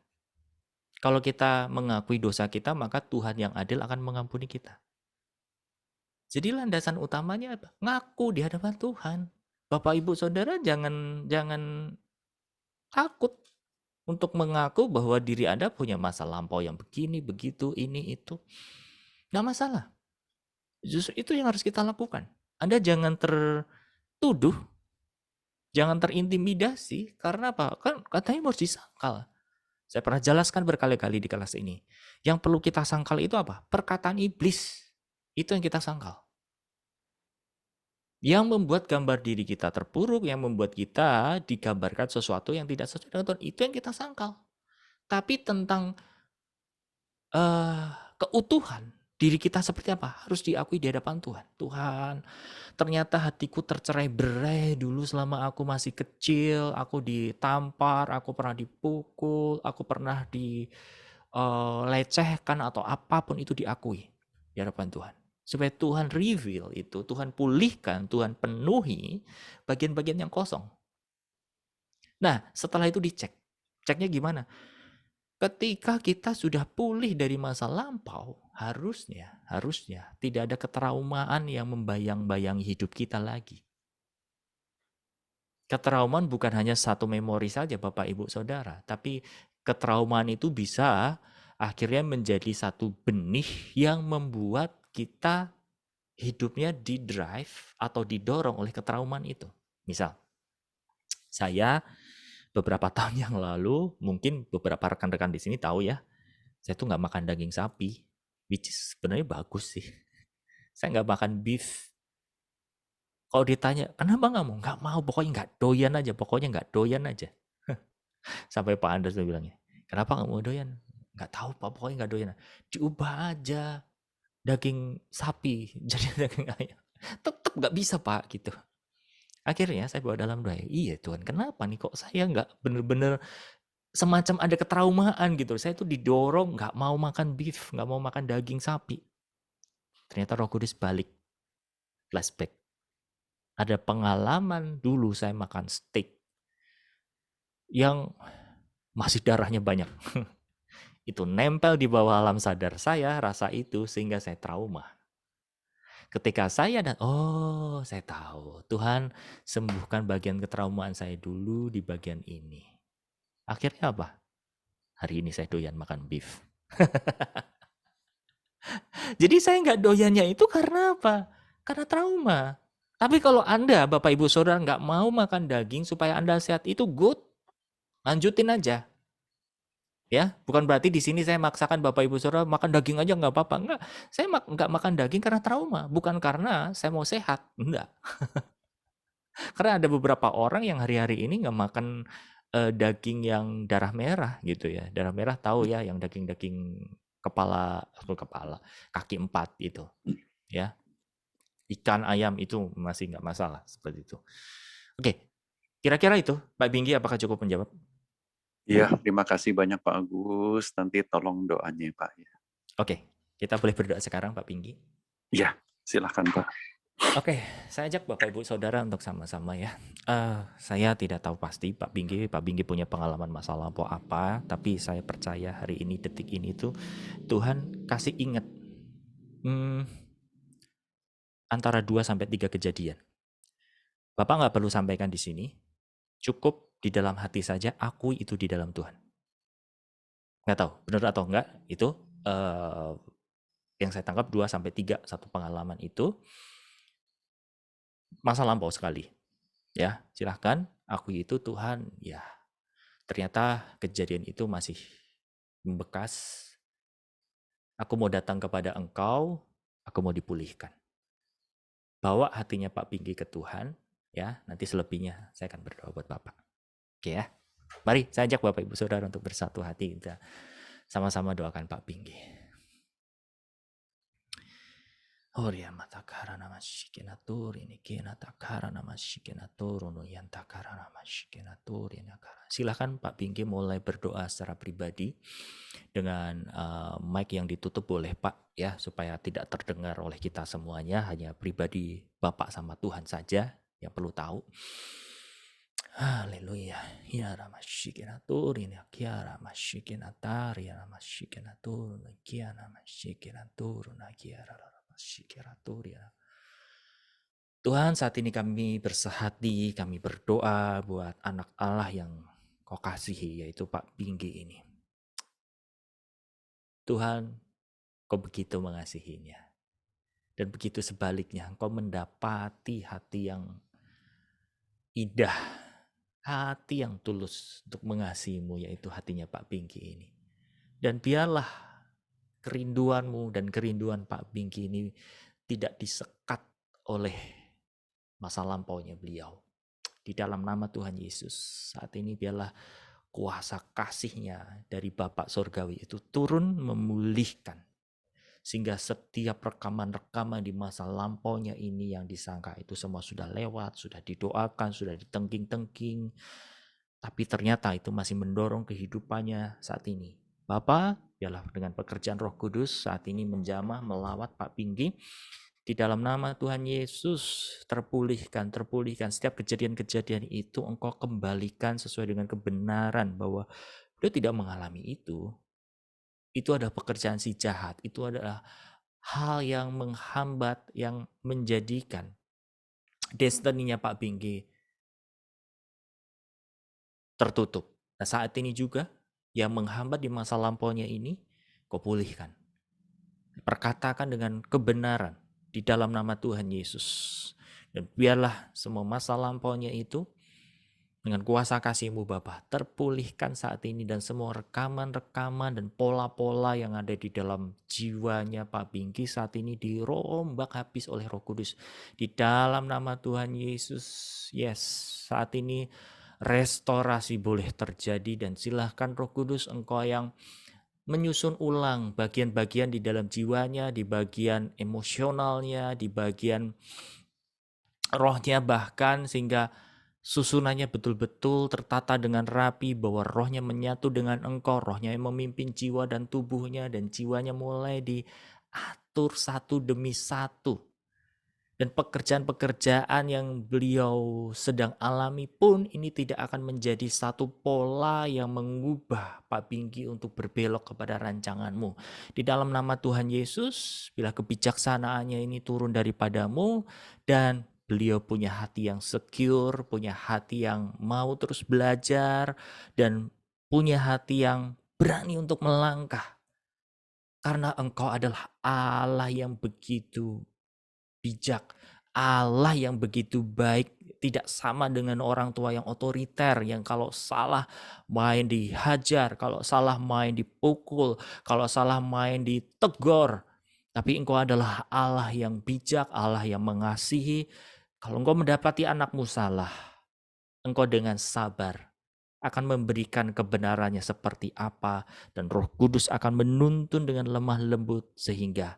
Kalau kita mengakui dosa kita, maka Tuhan yang adil akan mengampuni kita. Jadi landasan utamanya apa? Ngaku di hadapan Tuhan. Bapak Ibu Saudara jangan takut untuk mengaku bahwa diri Anda punya masa lampau yang begini, begitu, ini, itu. Nggak masalah. Justru itu yang harus kita lakukan. Anda jangan tertuduh Jangan terintimidasi, karena apa? Kan katanya harus disangkal. Saya pernah jelaskan berkali-kali di kelas ini. Yang perlu kita sangkal itu apa? Perkataan iblis. Itu yang kita sangkal. Yang membuat gambar diri kita terpuruk, yang membuat kita digambarkan sesuatu yang tidak sesuai dengan Tuhan, itu yang kita sangkal. Tapi tentang keutuhan diri kita seperti apa, harus diakui di hadapan Tuhan. Tuhan, ternyata hatiku tercerai-berai dulu selama aku masih kecil, aku ditampar, aku pernah dipukul, aku pernah dilecehkan atau apapun itu diakui di hadapan Tuhan. Supaya Tuhan reveal itu, Tuhan pulihkan, Tuhan penuhi bagian-bagian yang kosong. Nah, setelah itu dicek. Ceknya gimana? Ketika kita sudah pulih dari masa lampau, harusnya tidak ada ketraumaan yang membayang-bayangi hidup kita lagi. Ketraumaan bukan hanya satu memori saja Bapak Ibu Saudara, tapi ketraumaan itu bisa akhirnya menjadi satu benih yang membuat kita hidupnya di-drive atau didorong oleh ketraumaan itu. Misal, saya beberapa tahun yang lalu, mungkin beberapa rekan-rekan di sini tahu ya, saya tuh nggak makan daging sapi, which is sebenarnya bagus sih. Saya nggak makan beef. Kalau ditanya, kenapa nggak mau? Nggak mau, pokoknya nggak doyan aja, pokoknya nggak doyan aja. Sampai Pak Andres tuh bilangnya, kenapa nggak mau doyan? Nggak tahu Pak, pokoknya nggak doyan. Diubah aja daging sapi, jadi daging ayam. Tetap nggak bisa Pak, gitu. Akhirnya saya bawa dalam doa, iya Tuhan, kenapa nih kok saya nggak bener-bener semacam ada ketraumaan gitu. Saya tuh didorong nggak mau makan beef, nggak mau makan daging sapi. Ternyata Roh Kudus balik, flashback. Ada pengalaman dulu saya makan steak yang masih darahnya banyak. Itu nempel di bawah alam sadar saya rasa itu sehingga saya trauma. Ketika saya saya tahu Tuhan sembuhkan bagian ketraumaan saya dulu di bagian ini. Akhirnya apa? Hari ini saya doyan makan beef. Jadi saya nggak doyannya itu karena apa? Karena trauma. Tapi kalau Anda, Bapak Ibu Saudara nggak mau makan daging supaya Anda sehat, itu good. Lanjutin aja. Ya, bukan berarti di sini saya maksakan Bapak Ibu Saudara makan daging aja nggak apa-apa. Enggak, saya nggak makan daging karena trauma. Bukan karena saya mau sehat. Enggak. Karena ada beberapa orang yang hari-hari ini nggak makan daging yang darah merah gitu ya. Darah merah tahu ya, yang daging-daging kepala, kaki 4 itu. Ya, ikan, ayam itu masih nggak masalah seperti itu. Oke, kira-kira itu, Pak Binggi, apakah cukup menjawab? Iya, terima kasih banyak Pak Agus. Nanti tolong doanya Pak. Oke, kita boleh berdoa sekarang, Pak Binggi. Iya, silakan Pak. Oke, saya ajak Bapak Ibu Saudara untuk sama-sama ya. Saya tidak tahu pasti Pak Binggi punya pengalaman masa lampau apa, tapi saya percaya hari ini, detik ini tuh Tuhan kasih ingat antara 2 sampai 3 kejadian. Bapak nggak perlu sampaikan di sini, cukup di dalam hati saja, akui itu di dalam Tuhan. Nggak tahu, benar atau enggak, itu yang saya tangkap 2 sampai 3 satu pengalaman itu masa lampau sekali. Ya, silahkan akui itu Tuhan, ya ternyata kejadian itu masih membekas. Aku mau datang kepada Engkau, aku mau dipulihkan. Bawa hatinya Pak Binggi ke Tuhan, ya. Nanti selebihnya saya akan berdoa buat Bapak. Oke ya. Mari saya ajak Bapak Ibu Saudara untuk bersatu hati, kita sama-sama doakan Pak Binggi. Horia matakara nama shikenatur ini kena takara nama shikenatur no yang takara nama shikenatur ini akara. Silakan Pak Binggi mulai berdoa secara pribadi dengan mic yang ditutup boleh Pak ya, supaya tidak terdengar oleh kita semuanya, hanya pribadi Bapak sama Tuhan saja yang perlu tahu. Haleluya. Ya ramashikenatur ini kiara mashikenatar ya ramashikenatur kiana mashikenatur na kiara ramashikenatur ya. Tuhan, saat ini kami bersehati, kami berdoa buat anak Allah yang Kau kasihi, yaitu Pak Binggi ini. Tuhan, Kau begitu mengasihinya. Dan begitu sebaliknya, Engkau mendapati hati yang indah, hati yang tulus untuk mengasihimu, yaitu hatinya Pak Pinky ini. Dan biarlah kerinduanmu dan kerinduan Pak Pinky ini tidak disekat oleh masa lampaunya beliau. Di dalam nama Tuhan Yesus, saat ini biarlah kuasa kasih-Nya dari Bapa Surgawi itu turun memulihkan. Sehingga setiap rekaman-rekaman di masa lampaunya ini yang disangka itu semua sudah lewat, sudah didoakan, sudah ditengking-tengking. Tapi ternyata itu masih mendorong kehidupannya saat ini. Bapa, biarlah dengan pekerjaan Roh Kudus saat ini menjamah melawat Pak Pinky. Di dalam nama Tuhan Yesus terpulihkan setiap kejadian-kejadian itu Engkau kembalikan sesuai dengan kebenaran bahwa beliau tidak mengalami itu. Itu adalah pekerjaan si jahat, itu adalah hal yang menghambat, yang menjadikan destininya Pak Pinky tertutup. Nah saat ini juga yang menghambat di masa lampaunya ini Kau pulihkan. Perkatakan dengan kebenaran di dalam nama Tuhan Yesus. Dan biarlah semua masa lampaunya itu dengan kuasa kasih-Mu Bapa terpulihkan saat ini, dan semua rekaman-rekaman dan pola-pola yang ada di dalam jiwanya Pak Pinky saat ini dirombak habis oleh Roh Kudus. Di dalam nama Tuhan Yesus, yes, saat ini restorasi boleh terjadi, dan silahkan Roh Kudus Engkau yang menyusun ulang bagian-bagian di dalam jiwanya, di bagian emosionalnya, di bagian rohnya bahkan, sehingga susunannya betul-betul tertata dengan rapi, bahwa rohnya menyatu dengan Engkau, rohnya yang memimpin jiwa dan tubuhnya, dan jiwanya mulai diatur satu demi satu. Dan pekerjaan-pekerjaan yang beliau sedang alami pun ini tidak akan menjadi satu pola yang mengubah Pak Pinky untuk berbelok kepada rancangan-Mu. Di dalam nama Tuhan Yesus, bila kebijaksanaannya ini turun daripadamu, dan beliau punya hati yang secure, punya hati yang mau terus belajar, dan punya hati yang berani untuk melangkah. Karena Engkau adalah Allah yang begitu bijak, Allah yang begitu baik, tidak sama dengan orang tua yang otoriter, yang kalau salah main dihajar, kalau salah main dipukul, kalau salah main ditegur. Tapi Engkau adalah Allah yang bijak, Allah yang mengasihi. Kalau Engkau mendapati anakmu salah, Engkau dengan sabar akan memberikan kebenarannya seperti apa, dan Roh Kudus akan menuntun dengan lemah lembut, sehingga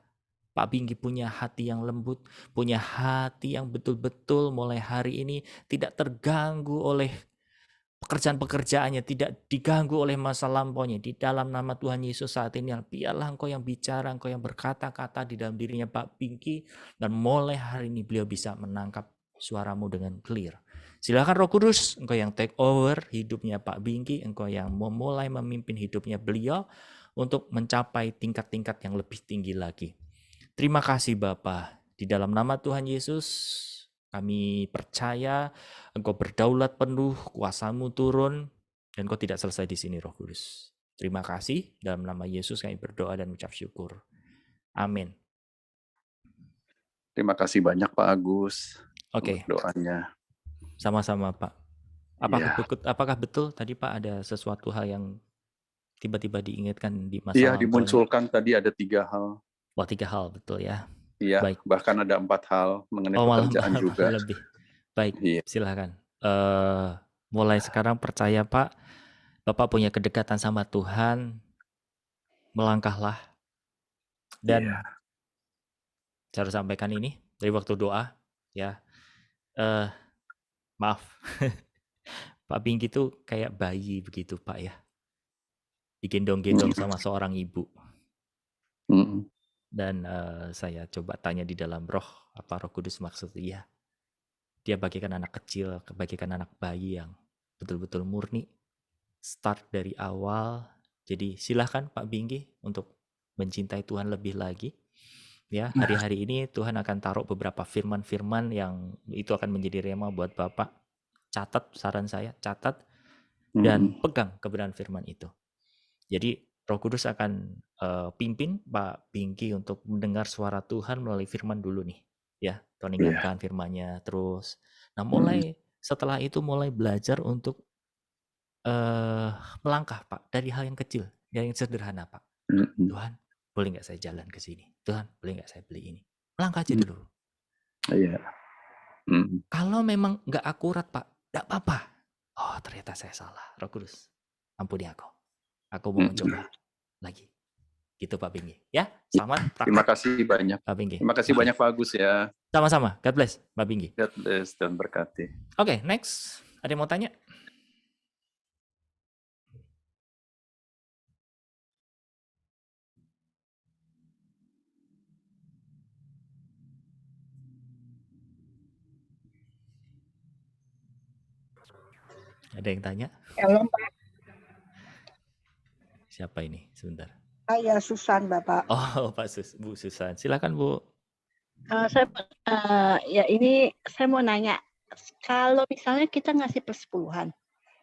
Pak Pinky punya hati yang lembut, punya hati yang betul-betul mulai hari ini tidak terganggu oleh pekerjaan-pekerjaannya, tidak diganggu oleh masa lampaunya. Di dalam nama Tuhan Yesus saat ini, biarlah Engkau yang bicara, Engkau yang berkata-kata di dalam dirinya Pak Pinky, dan mulai hari ini beliau bisa menangkap suaramu dengan clear. Silakan Roh Kudus, Engkau yang take over hidupnya Pak Pinky, Engkau yang memulai memimpin hidupnya beliau untuk mencapai tingkat-tingkat yang lebih tinggi lagi. Terima kasih Bapa. Di dalam nama Tuhan Yesus, kami percaya Engkau berdaulat penuh, kuasa-Mu turun, dan Kau tidak selesai di sini Roh Kudus. Terima kasih, dalam nama Yesus kami berdoa dan mengucap syukur. Amin. Terima kasih banyak Pak Agus untuk Oke, doanya. sama-sama Pak. Iya, Apakah betul tadi Pak ada sesuatu hal yang tiba-tiba diingatkan di masa iya lampaunya? dimunculkan tadi ada 3 hal. Wah, 3 hal, betul ya. Iya, Baik. bahkan ada 4 hal mengenai Oh, malah pekerjaan juga. lebih. Baik, Iya, silakan. Mulai sekarang percaya Pak, Bapak punya kedekatan sama Tuhan, melangkahlah. iya, Dan saya harus sampaikan ini dari waktu doa, ya. Eh, maaf, Pak Pinky itu kayak bayi begitu Pak ya, digendong-gendong sama seorang ibu. mm, Dan saya coba tanya di dalam roh, apa Roh Kudus maksudnya? Dia bagikan anak kecil, bagikan anak bayi yang betul-betul murni, start dari awal. Jadi silahkan Pak Pinky untuk mencintai Tuhan lebih lagi. Ya, hari-hari ini Tuhan akan taruh beberapa firman-firman yang itu akan menjadi rema buat Bapak. Catat, saran saya, catat dan mm, pegang kebenaran firman itu. Jadi Roh Kudus akan pimpin Pak Pinky untuk mendengar suara Tuhan melalui firman dulu nih. Ya, Tuhan iya, ingatkan firman-Nya terus. Nah, mm, mulai setelah itu mulai belajar untuk melangkah Pak, dari hal yang kecil, yang sederhana Pak. Mhm. Tuhan, boleh nggak saya jalan ke sini? Tuhan, boleh nggak saya beli ini? Melangkah aja dulu. Iya. Mhm. Kalau memang nggak akurat Pak, nggak apa-apa. Oh ternyata saya salah. Roh Kudus, ampuni aku. Aku mau Mhm. mencoba lagi. Gitu Pak Binggi. Ya, selamat Terima praktek kasih banyak. Pak Binggi. Terima kasih Oke, banyak Pak Agus ya. sama-sama. God bless Pak Binggi. God bless dan berkati. Oke, next. Ada yang mau tanya? Ada yang tanya? Shalom Pak, Siapa ini? Sebentar. saya Susan Bapak. Oh, Bu Susan. Silakan Bu. Ya ini saya mau nanya, kalau misalnya kita ngasih persepuluhan,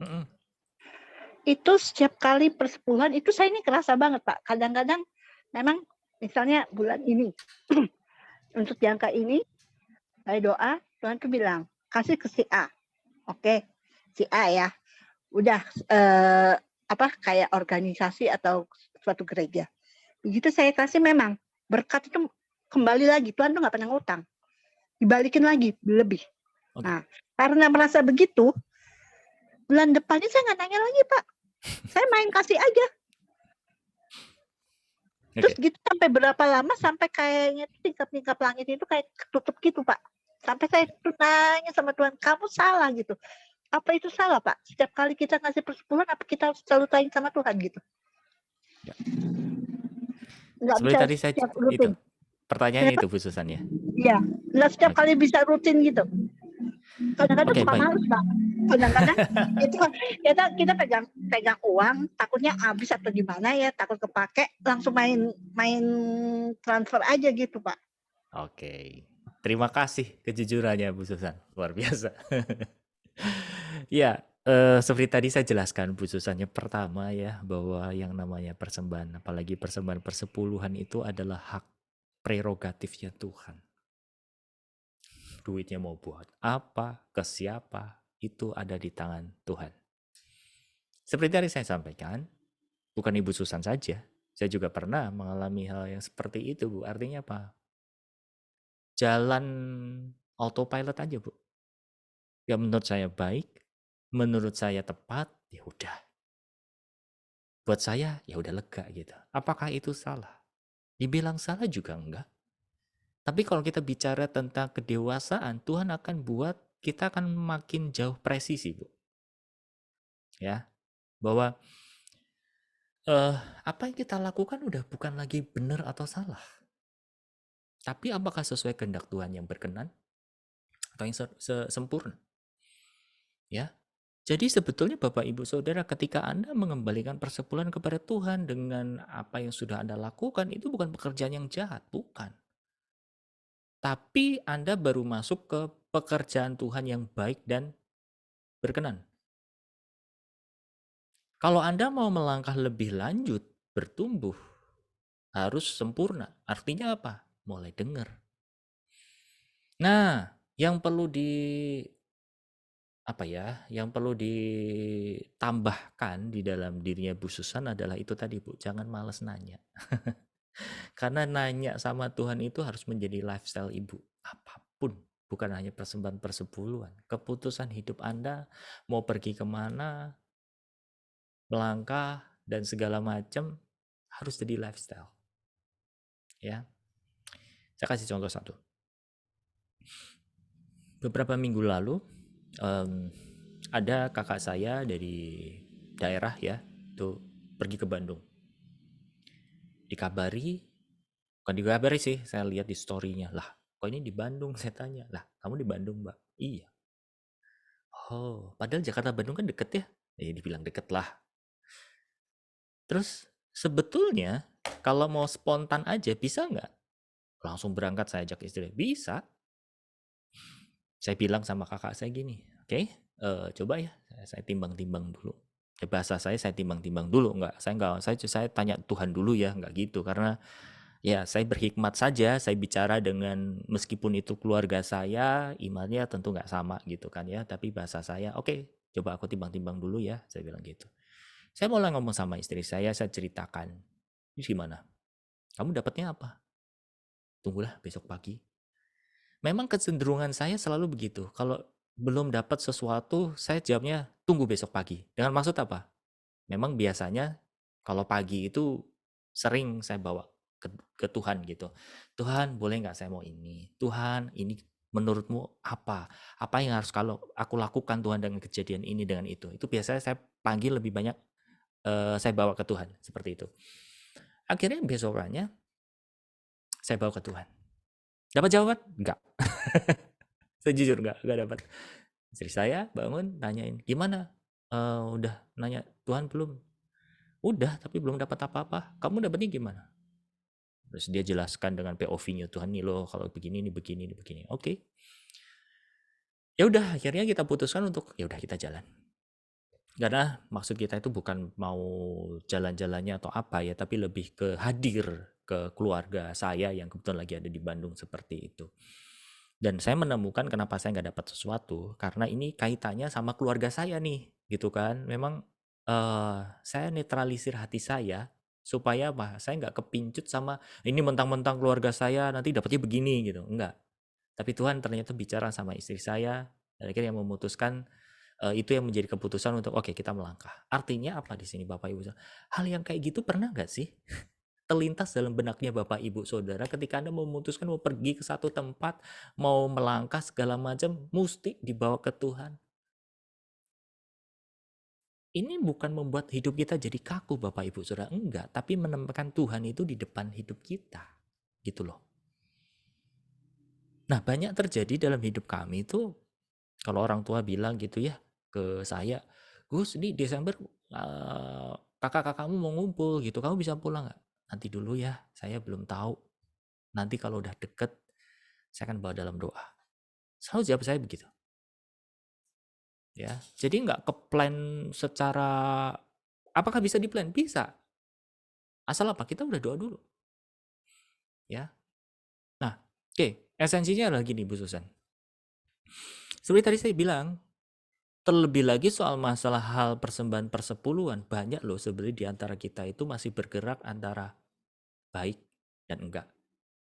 Mm-mm. itu setiap kali persepuluhan itu saya ini kerasa banget Pak. Kadang-kadang memang misalnya bulan ini untuk jangka ini saya doa Tuhan tuh bilang kasih ke si A, oke si A ya, udah kayak organisasi atau suatu gereja. Begitu saya kasih memang berkat itu kembali lagi, Tuhan tuh nggak pernah ngutang, dibalikin lagi lebih. Oke. Nah, karena merasa begitu, bulan depannya saya nggak nanya lagi Pak, saya main kasih aja. Terus Oke. gitu sampai berapa lama sampai kayaknya tingkap-tingkap langit itu kayak ketutup gitu Pak. Sampai saya tuh nanya sama Tuhan, kamu salah gitu. Apa itu salah Pak? Setiap kali kita ngasih persepuluhan, apa kita harus selalu tanya sama Tuhan gitu? Ya. Nggak Seperti bisa tadi saya setiap itu rutin. pertanyaannya Kenapa? itu Bu Susan ya. Iya, nggak setiap Oke. kali bisa rutin gitu. Kadang-kadang Oke, suka baik. males Pak. Kadang-kadang itu kita pegang uang, takutnya habis atau gimana ya, takut kepake, langsung main transfer aja gitu Pak. Oke. Terima kasih kejujurannya Bu Susan. Luar biasa. Ya, seperti tadi saya jelaskan Bu Susan, yang pertama ya, bahwa yang namanya persembahan, apalagi persembahan persepuluhan itu adalah hak prerogatifnya Tuhan. Duitnya mau buat apa, ke siapa, itu ada di tangan Tuhan. Seperti tadi saya sampaikan, bukan Ibu Susan saja, saya juga pernah mengalami hal yang seperti itu Bu. Artinya apa? Jalan autopilot aja Bu. Yang menurut saya baik, menurut saya tepat, ya udah. Buat saya ya udah lega gitu. Apakah itu salah? Dibilang salah juga enggak. Tapi kalau kita bicara tentang kedewasaan, Tuhan akan buat kita akan makin jauh presisi, Bu. Ya, bahwa apa yang kita lakukan udah bukan lagi benar atau salah. Tapi apakah sesuai kehendak Tuhan yang berkenan atau yang sempurna? Ya. Jadi sebetulnya Bapak Ibu Saudara, ketika Anda mengembalikan persepuluhan kepada Tuhan dengan apa yang sudah Anda lakukan, itu bukan pekerjaan yang jahat, bukan. Tapi Anda baru masuk ke pekerjaan Tuhan yang baik dan berkenan. Kalau Anda mau melangkah lebih lanjut, bertumbuh, harus sempurna. Artinya apa? Mulai dengar. Nah, yang perlu yang perlu ditambahkan di dalam dirinya Bu Susan adalah itu tadi Bu, jangan malas nanya. Karena nanya sama Tuhan itu harus menjadi lifestyle Ibu. Apapun, bukan hanya persembahan persepuluhan. Keputusan hidup Anda, mau pergi kemana, melangkah, dan segala macam, harus jadi lifestyle. Ya, saya kasih contoh satu. Beberapa minggu lalu, ada kakak saya dari daerah ya, tuh pergi ke Bandung. Bukan dikabari sih, saya lihat di story-nya. Lah, kok ini di Bandung? Saya tanya. Lah, kamu di Bandung, Mbak? Iya. Oh, padahal Jakarta Bandung kan deket ya? Dibilang deket lah. Terus, sebetulnya kalau mau spontan aja, bisa nggak? Langsung berangkat saya ajak istri. Bisa. Saya bilang sama kakak saya gini, oke, coba ya, saya timbang-timbang dulu. Bahasa saya timbang-timbang dulu, saya tanya Tuhan dulu ya, nggak gitu, karena Ya, saya berhikmat saja, saya bicara dengan meskipun itu keluarga saya, imannya tentu nggak sama gitu kan ya, tapi bahasa saya, "Oke, coba aku timbang-timbang dulu ya," saya bilang gitu. Saya mulai ngomong sama istri saya ceritakan, "Terus gimana? Kamu dapatnya apa? Tunggulah besok pagi." Memang kecenderungan saya selalu begitu, kalau belum dapat sesuatu, saya jawabnya, "Tunggu besok pagi." Dengan maksud apa? Memang biasanya kalau pagi itu sering saya bawa ke Tuhan gitu. "Tuhan, boleh nggak saya mau ini? Tuhan, ini menurutmu apa? Apa yang harus kalau aku lakukan Tuhan dengan kejadian ini, dengan itu?" Itu biasanya saya panggil lebih banyak, saya bawa ke Tuhan, seperti itu. Akhirnya besokannya saya bawa ke Tuhan. Dapat jawaban? Enggak. Saya jujur nggak dapat. Istri saya bangun nanyain, "Gimana? Udah nanya Tuhan belum?" "Udah, tapi belum dapat apa-apa. Kamu dapatnya gimana?" Terus dia jelaskan dengan POV-nya, "Tuhan nih loh, kalau begini, ini begini, ini begini." Oke. Ya udah, akhirnya kita putuskan untuk ya udah kita jalan. Karena maksud kita itu bukan mau jalan-jalannya atau apa ya, tapi lebih ke hadir ke keluarga saya yang kebetulan lagi ada di Bandung seperti itu. Dan saya menemukan kenapa saya nggak dapat sesuatu, karena ini kaitannya sama keluarga saya nih, gitu kan. Memang saya netralisir hati saya supaya apa? Saya nggak kepincut sama ini mentang-mentang keluarga saya nanti dapatnya begini gitu, enggak. Tapi Tuhan ternyata bicara sama istri saya dan akhirnya memutuskan itu yang menjadi keputusan untuk oke kita melangkah. Artinya apa di sini Bapak Ibu? Hal yang kayak gitu pernah nggak sih terlintas dalam benaknya Bapak Ibu Saudara ketika Anda memutuskan mau pergi ke satu tempat, mau melangkah segala macam, mesti dibawa ke Tuhan. Ini bukan membuat hidup kita jadi kaku Bapak Ibu Saudara, enggak, tapi menempatkan Tuhan itu di depan hidup kita. Gitu loh. Nah, banyak terjadi dalam hidup kami itu kalau orang tua bilang gitu ya ke saya, "Gus, di Desember kakak-kakakmu mau ngumpul gitu, kamu bisa pulang nggak?" "Nanti dulu ya, saya belum tahu. Nanti kalau udah deket, saya akan bawa dalam doa." Selalu jawab saya begitu. Ya, jadi nggak ke-plan secara apakah bisa di-plan? Bisa. Asal apa? Kita udah doa dulu. Ya. Nah, oke, esensinya adalah gini Bu Susan. Seperti tadi saya bilang, terlebih lagi soal masalah hal persembahan persepuluhan, banyak loh sebenarnya di antara kita itu masih bergerak antara baik dan enggak,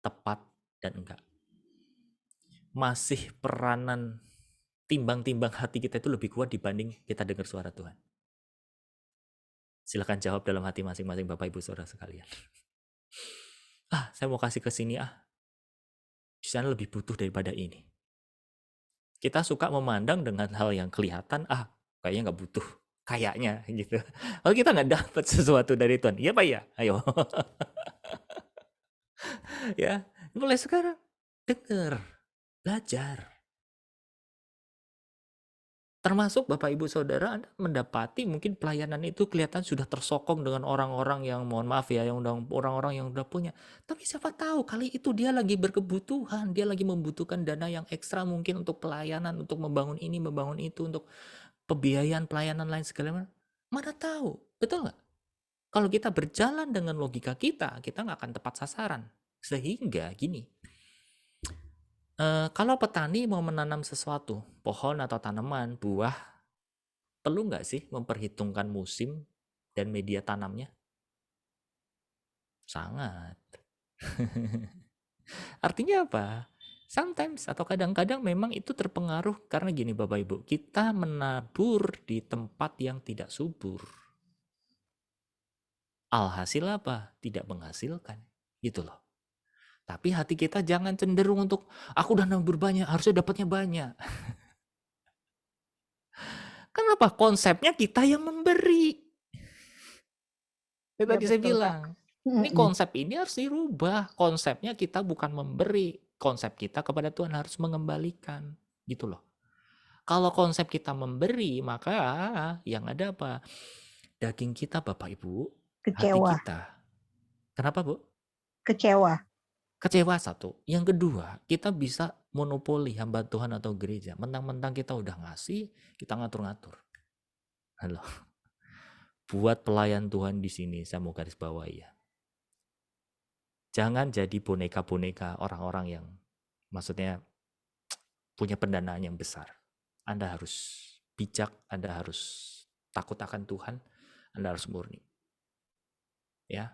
tepat dan enggak. Masih peranan timbang-timbang hati kita itu lebih kuat dibanding kita dengar suara Tuhan. Silakan jawab dalam hati masing-masing Bapak Ibu Saudara sekalian. Saya mau kasih ke sini di sana lebih butuh daripada ini. Kita suka memandang dengan hal yang kelihatan, kayaknya nggak butuh. Kayaknya gitu. Kalau kita nggak dapat sesuatu dari Tuhan, iya Pak ya? Ayo. Ya, mulai sekarang dengar, belajar. Termasuk Bapak Ibu Saudara Anda mendapati mungkin pelayanan itu kelihatan sudah tersokong dengan orang-orang yang mohon maaf ya, yang orang-orang yang udah punya. Tapi siapa tahu kali itu dia lagi berkebutuhan, dia lagi membutuhkan dana yang ekstra mungkin untuk pelayanan, untuk membangun ini, membangun itu, untuk pembiayaan pelayanan lain segala macam. Mana tahu, betul nggak? Kalau kita berjalan dengan logika kita nggak akan tepat sasaran. Sehingga gini, kalau petani mau menanam sesuatu, pohon atau tanaman, buah, perlu nggak sih memperhitungkan musim dan media tanamnya? Sangat. Artinya apa? Sometimes atau kadang-kadang memang itu terpengaruh karena gini Bapak Ibu, kita menabur di tempat yang tidak subur. Alhasil apa? Tidak menghasilkan. Gitu loh. Tapi hati kita jangan cenderung untuk, aku udah nabur banyak, harusnya dapatnya banyak. Kenapa? Konsepnya kita yang memberi. Ya Tadi saya betul Pak. bilang, ini konsep ini harus dirubah. Konsepnya kita bukan memberi. Konsep kita kepada Tuhan harus mengembalikan. Gitu loh. Kalau konsep kita memberi, maka yang ada apa? Daging kita Bapak Ibu, hati Kecewa. kita. Kenapa Bu? Kecewa. Kecewa satu. Yang kedua, kita bisa monopoli hamba Tuhan atau gereja. Mentang-mentang kita udah ngasih, kita ngatur-ngatur. Halo. Buat pelayan Tuhan di sini, saya mau garis bawahi ya. Jangan jadi boneka-boneka orang-orang yang maksudnya punya pendanaan yang besar. Anda harus bijak, Anda harus takut akan Tuhan, Anda harus murni. Ya,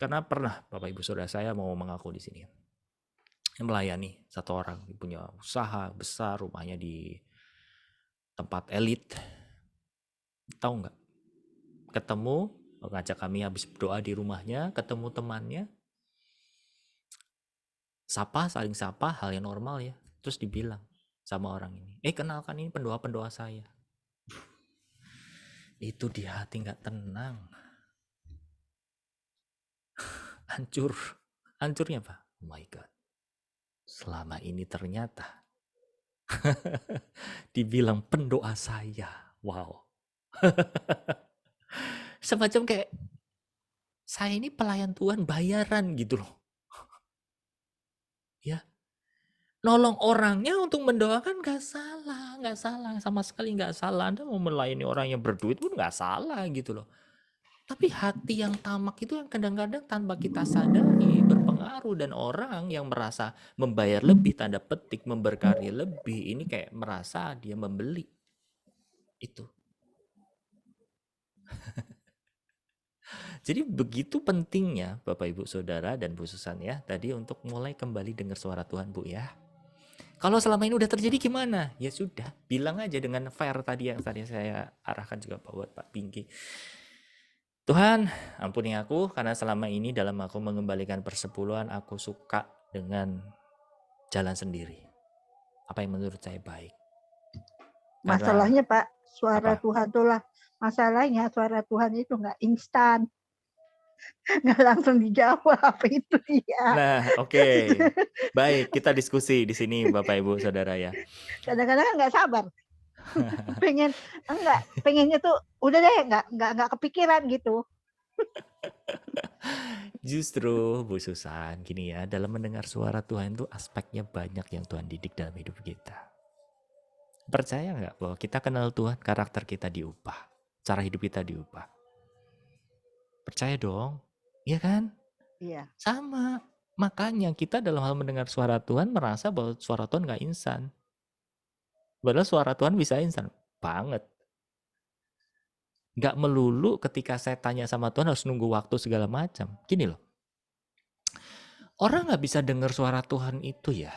karena pernah Bapak Ibu Saudara saya mau mengaku di sini. Yang melayani satu orang, punya usaha besar, rumahnya di tempat elit. Tahu nggak? Ketemu, ngajak kami habis doa di rumahnya, ketemu temannya, saling sapa, hal yang normal ya. Terus dibilang sama orang ini, kenalkan ini pendoa-pendoa saya. Itu di hati nggak tenang. Hancurnya Pak. Oh my God. Selama ini ternyata dibilang pendoa saya. Wow. Semacam kayak saya ini pelayan Tuhan bayaran gitu loh. Ya. Nolong orangnya untuk mendoakan nggak salah, sama sekali nggak salah. Anda mau melayani orang yang berduit pun nggak salah gitu loh. Tapi hati yang tamak itu yang kadang-kadang tanpa kita sadari berpengaruh, dan orang yang merasa membayar lebih, tanda petik memberkati lebih, ini kayak merasa dia membeli. Itu. Jadi begitu pentingnya Bapak Ibu Saudara dan Bu Susan ya tadi untuk mulai kembali dengar suara Tuhan Bu ya. Kalau selama ini udah terjadi gimana? Ya sudah, bilang aja dengan fair tadi yang tadi saya arahkan juga buat Pak Pinky. Tuhan, ampuni aku karena selama ini dalam aku mengembalikan persepuluhan, aku suka dengan jalan sendiri. Apa yang menurut saya baik. Masalahnya Pak, suara Apa? Tuhan itulah. Masalahnya suara Tuhan itu nggak instan. Nggak langsung dijawab, itu dia. Nah, oke. Baik, kita diskusi di sini Bapak Ibu Saudara ya. Kadang-kadang nggak sabar. Pengennya tuh udah deh, nggak kepikiran gitu. Justru Bu Susan, gini ya, dalam mendengar suara Tuhan itu aspeknya banyak yang Tuhan didik dalam hidup kita. Percaya nggak bahwa kita kenal Tuhan, karakter kita diubah, cara hidup kita diubah? Percaya dong, iya kan? Iya. Sama. Makanya kita dalam hal mendengar suara Tuhan merasa bahwa suara Tuhan nggak instan. Padahal suara Tuhan bisa instan banget. Nggak melulu ketika saya tanya sama Tuhan harus nunggu waktu segala macam. Gini loh, orang nggak bisa dengar suara Tuhan itu ya.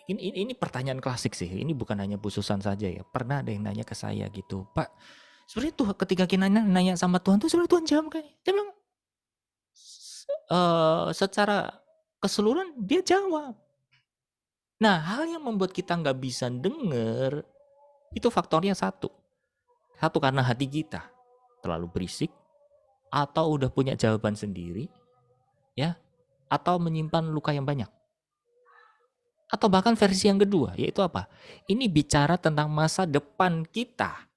Ini pertanyaan klasik sih. Ini bukan hanya Bu Susan saja ya. Pernah ada yang nanya ke saya gitu, Pak. Sebenarnya tuh ketika kita nanya sama Tuhan tuh sebenarnya Tuhan jawab kan? Dia bilang secara keseluruhan dia jawab. Nah, hal yang membuat kita nggak bisa dengar itu faktornya satu. Satu karena hati kita terlalu berisik, atau udah punya jawaban sendiri, ya, atau menyimpan luka yang banyak. Atau bahkan versi yang kedua, yaitu apa? Ini bicara tentang masa depan kita,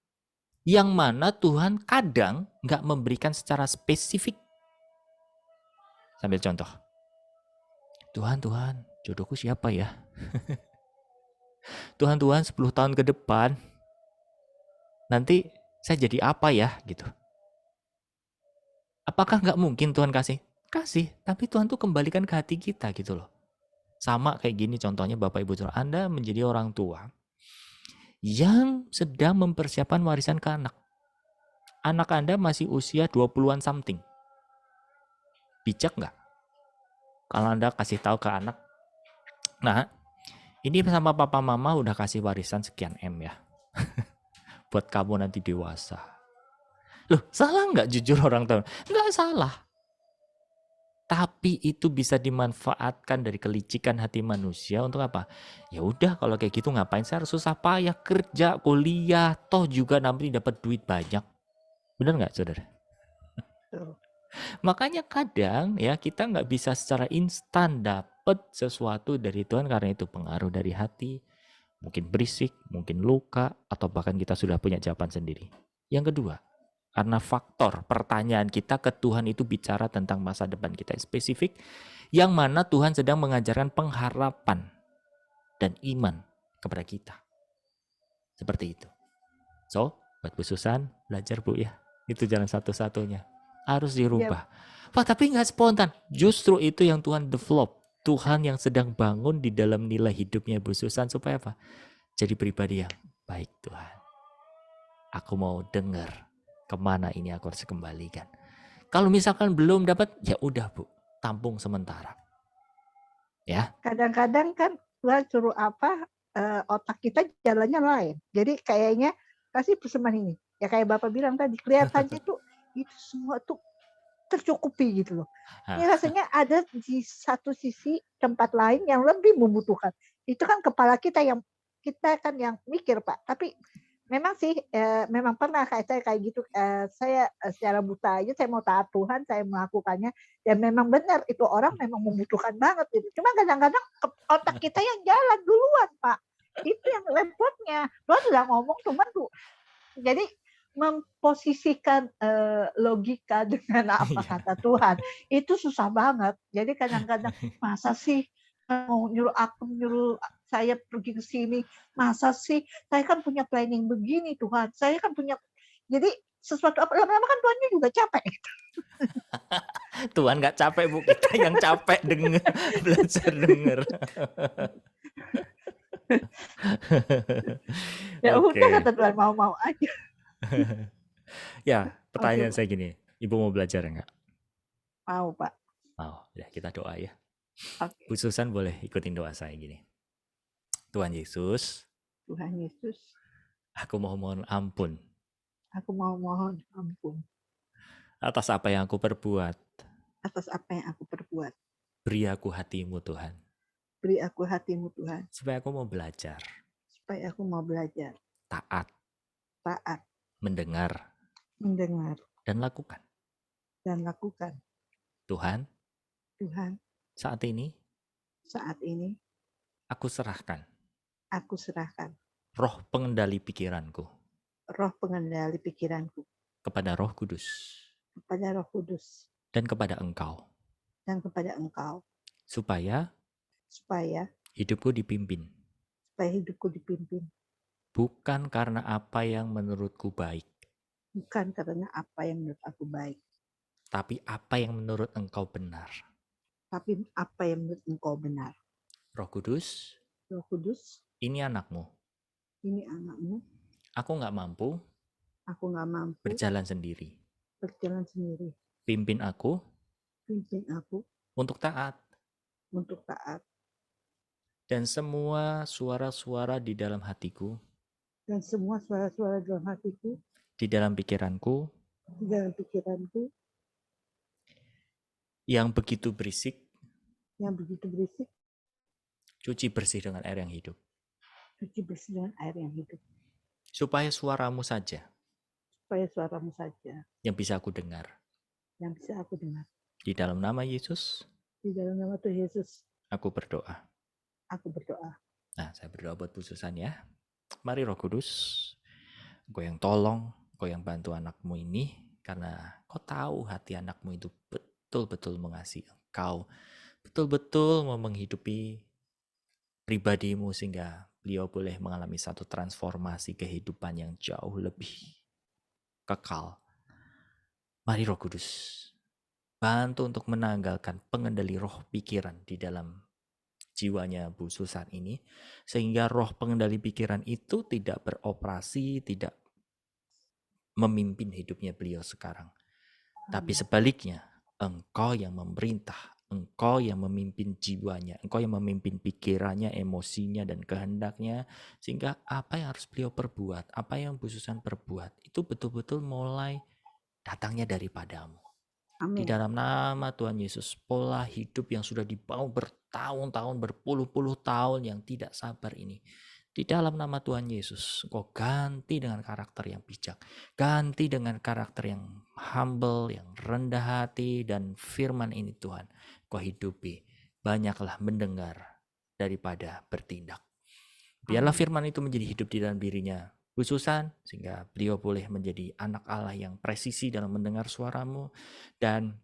yang mana Tuhan kadang nggak memberikan secara spesifik. Sambil contoh, Tuhan, jodohku siapa ya? Tuhan, 10 tahun ke depan, nanti saya jadi apa ya? Gitu. Apakah nggak mungkin Tuhan kasih? Kasih, tapi Tuhan tuh kembalikan ke hati kita gitu loh. Sama kayak gini contohnya Bapak Ibu Saudara, Anda menjadi orang tua yang sedang mempersiapkan warisan ke anak. Anak Anda masih usia 20-an something. Bijak nggak? Kalau Anda kasih tahu ke anak, nah ini sama papa mama udah kasih warisan sekian M ya. Buat kamu nanti dewasa. Loh, salah nggak jujur orang tua? Nggak salah. Tapi itu bisa dimanfaatkan dari kelicikan hati manusia untuk apa? Ya udah kalau kayak gitu ngapain saya harus susah payah kerja, kuliah, toh juga nanti dapat duit banyak. Benar nggak saudara? Makanya kadang ya kita nggak bisa secara instan dapat sesuatu dari Tuhan karena itu pengaruh dari hati, mungkin berisik, mungkin luka, atau bahkan kita sudah punya jawaban sendiri. Yang kedua, karena faktor pertanyaan kita ke Tuhan itu bicara tentang masa depan kita yang spesifik, yang mana Tuhan sedang mengajarkan pengharapan dan iman kepada kita. Seperti itu. So, buat Bu Susan, belajar Bu ya. Itu jalan satu-satunya. Harus dirubah. Pak, tapi nggak spontan. Justru itu yang Tuhan develop. Tuhan yang sedang bangun di dalam nilai hidupnya Bu Susan supaya apa? Jadi pribadi yang baik Tuhan. Aku mau dengar kemana ini aku harus kembalikan. Kalau misalkan belum dapat, ya udah Bu, tampung sementara. Ya, Kadang-kadang kan Tuhan suruh apa, otak kita jalannya lain. Jadi kayaknya kasih persembahan ini. Ya kayak Bapak bilang tadi, kelihatannya tuh itu semua tuh tercukupi gitu loh. Ini rasanya ada di satu sisi tempat lain yang lebih membutuhkan. Itu kan kepala kita kan yang mikir Pak. Tapi memang sih memang pernah saya kayak gitu. Saya secara buta aja saya mau taat Tuhan, saya melakukannya. Dan memang benar itu orang memang membutuhkan banget gitu. Cuma kadang-kadang otak kita yang jalan duluan Pak. Itu yang repotnya. Tuhan udah ngomong cuman tuh. Jadi memposisikan logika dengan apa kata Tuhan itu susah banget. Jadi kadang-kadang masa sih mau nyuruh saya pergi ke sini, masa sih saya kan punya planning begini Tuhan, saya kan punya, jadi sesuatu apa lama-lama kan Tuhannya juga capek. Tuhan nggak capek Bu, kita yang capek denger, belajar denger. Ya Oke. udah kata Tuhan mau-mau aja. Ya, pertanyaan Oke, saya gini, Ibu mau belajar nggak? mau Pak. Mau, ya kita doa ya. Oke. Bu Susan boleh ikutin doa saya gini. Tuhan Yesus, Tuhan Yesus, aku mau mohon ampun aku mau mohon ampun atas apa yang aku perbuat. atas apa yang aku perbuat. Beri aku hatimu Tuhan, Beri aku hatimu Tuhan, supaya aku mau belajar, supaya aku mau belajar, taat, taat, mendengar, mendengar, dan lakukan. dan lakukan. Tuhan, Tuhan, saat ini saat ini aku serahkan aku serahkan roh pengendali pikiranku roh pengendali pikiranku kepada Roh Kudus kepada Roh Kudus dan kepada Engkau, dan kepada Engkau, supaya supaya hidupku dipimpin, hidupku dipimpin, bukan karena apa yang menurutku baik, bukan karena apa yang menurut aku baik, tapi apa yang menurut Engkau benar. tapi apa yang menurut Engkau benar. Roh Kudus, Roh Kudus, ini anakmu. ini anakmu, Aku nggak mampu aku nggak mampu berjalan sendiri. berjalan sendiri. Pimpin aku Pimpin aku untuk taat. untuk taat, Dan semua suara-suara di dalam hatiku, dan semua suara-suara dalam hatiku, di dalam pikiranku, di dalam pikiranku yang begitu berisik, yang begitu berisik, cuci bersih dengan air yang hidup. cuci bersih dengan air yang hidup, Supaya suaramu saja supaya suaramu saja yang bisa aku dengar. yang bisa aku dengar. Di dalam nama Yesus, Di dalam nama Tuhan Yesus, aku berdoa. aku berdoa. Nah, saya berdoa buat Bu Susan ya. Mari Roh Kudus, Engkau yang tolong, Engkau yang bantu anakmu ini, karena Kau tahu hati anakmu itu betul-betul mengasihi Engkau, betul-betul mau menghidupi pribadimu sehingga beliau boleh mengalami satu transformasi kehidupan yang jauh lebih kekal. Mari Roh Kudus, bantu untuk menanggalkan pengendali roh pikiran di dalam jiwanya Bu Susan ini, sehingga roh pengendali pikiran itu tidak beroperasi, tidak memimpin hidupnya beliau sekarang. Tapi sebaliknya, Engkau yang memerintah, Engkau yang memimpin jiwanya, Engkau yang memimpin pikirannya, emosinya, dan kehendaknya, sehingga apa yang harus beliau perbuat, apa yang Bu Susan perbuat, itu betul-betul mulai datangnya daripadamu. Di Amin. dalam nama Tuhan Yesus, pola hidup yang sudah dibangun bertahun-tahun, berpuluh-puluh tahun yang tidak sabar ini, di dalam nama Tuhan Yesus, Engkau ganti dengan karakter yang bijak, ganti dengan karakter yang humble, yang rendah hati, dan firman ini Tuhan, Engkau hidupi. Banyaklah mendengar daripada bertindak. Biarlah firman itu menjadi hidup di dalam dirinya Bu Susan, sehingga beliau boleh menjadi anak Allah yang presisi dalam mendengar suaramu, dan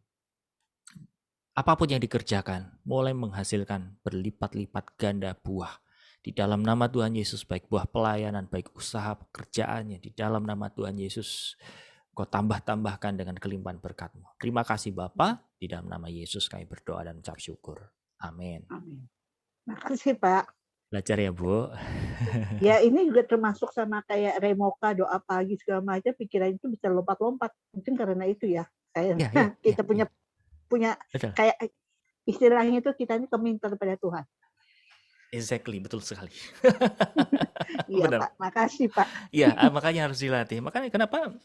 apapun yang dikerjakan mulai menghasilkan berlipat-lipat ganda buah. Di dalam nama Tuhan Yesus, baik buah pelayanan, baik usaha pekerjaannya, di dalam nama Tuhan Yesus, Kau tambah-tambahkan dengan kelimpahan berkat-Mu. Terima kasih Bapa, Di dalam nama Yesus kami berdoa dan ucap syukur. Amin. Amin. Makasih Pak. Belajar ya Bu. Ya ini juga termasuk sama kayak remoka, doa pagi segala macam, pikiran itu bisa lompat-lompat. Mungkin karena itu ya. Ya, ya, Kita ya, punya betul. kayak istilahnya itu kita ini keminter pada Tuhan. Exactly, betul sekali. Iya Benar. Pak, makasih Pak. Iya, makanya harus dilatih. Makanya kenapa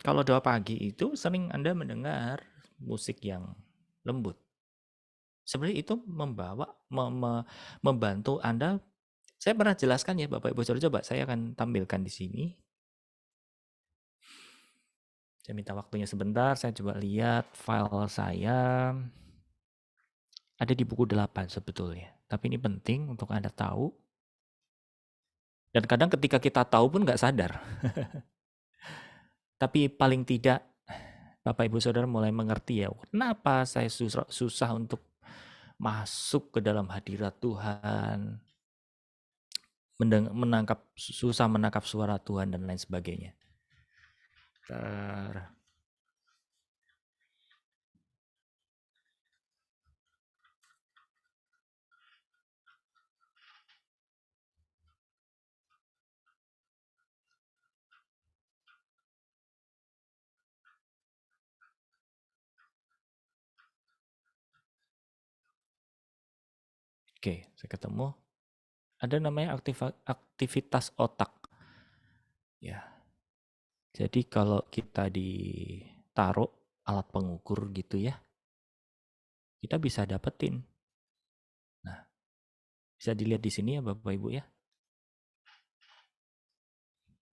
kalau doa pagi itu sering Anda mendengar musik yang lembut. Sebenarnya itu membantu Anda. Saya pernah jelaskan ya Bapak Ibu Saudara, coba saya akan tampilkan di sini. Saya minta waktunya sebentar, saya coba lihat file saya. Ada di buku 8 sebetulnya. Tapi ini penting untuk Anda tahu. Dan kadang ketika kita tahu pun nggak sadar. Tapi paling tidak Bapak Ibu Saudara mulai mengerti ya, kenapa saya susah untuk masuk ke dalam hadirat Tuhan, susah menangkap suara Tuhan dan lain sebagainya. Oke, saya ketemu. Ada namanya aktivitas otak. Ya. Jadi kalau kita ditaruh alat pengukur gitu ya, kita bisa dapetin. Nah, bisa dilihat di sini ya Bapak Ibu ya.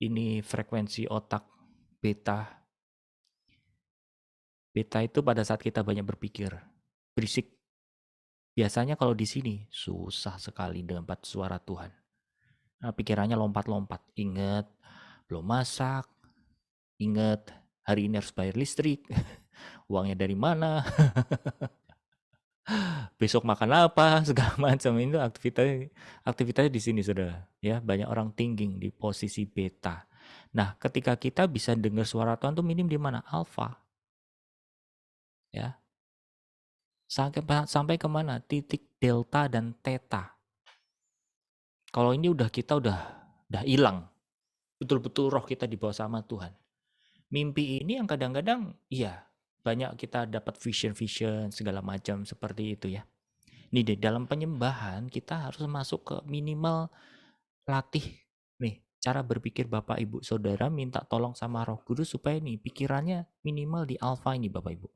Ini frekuensi otak beta. Beta itu pada saat kita banyak berpikir, berisik. Biasanya kalau di sini susah sekali dapat suara Tuhan. Nah, pikirannya lompat-lompat. Ingat, belum masak. Ingat, hari ini harus bayar listrik. Uangnya dari mana? Besok makan apa? Segala macam itu aktivitasnya di sini sudah ya. Banyak orang thinking di posisi beta. Nah, ketika kita bisa dengar suara Tuhan tuh minim di mana? Alfa. Ya. Sampai kemana? Titik delta dan theta. Kalau ini kita udah hilang. Betul-betul roh kita dibawa sama Tuhan. Mimpi ini yang kadang-kadang iya banyak kita dapat vision segala macam seperti itu ya. Nih deh, dalam penyembahan kita harus masuk ke minimal latih nih cara berpikir Bapak Ibu Saudara, minta tolong sama Roh Kudus supaya nih pikirannya minimal di alfa ini Bapak Ibu.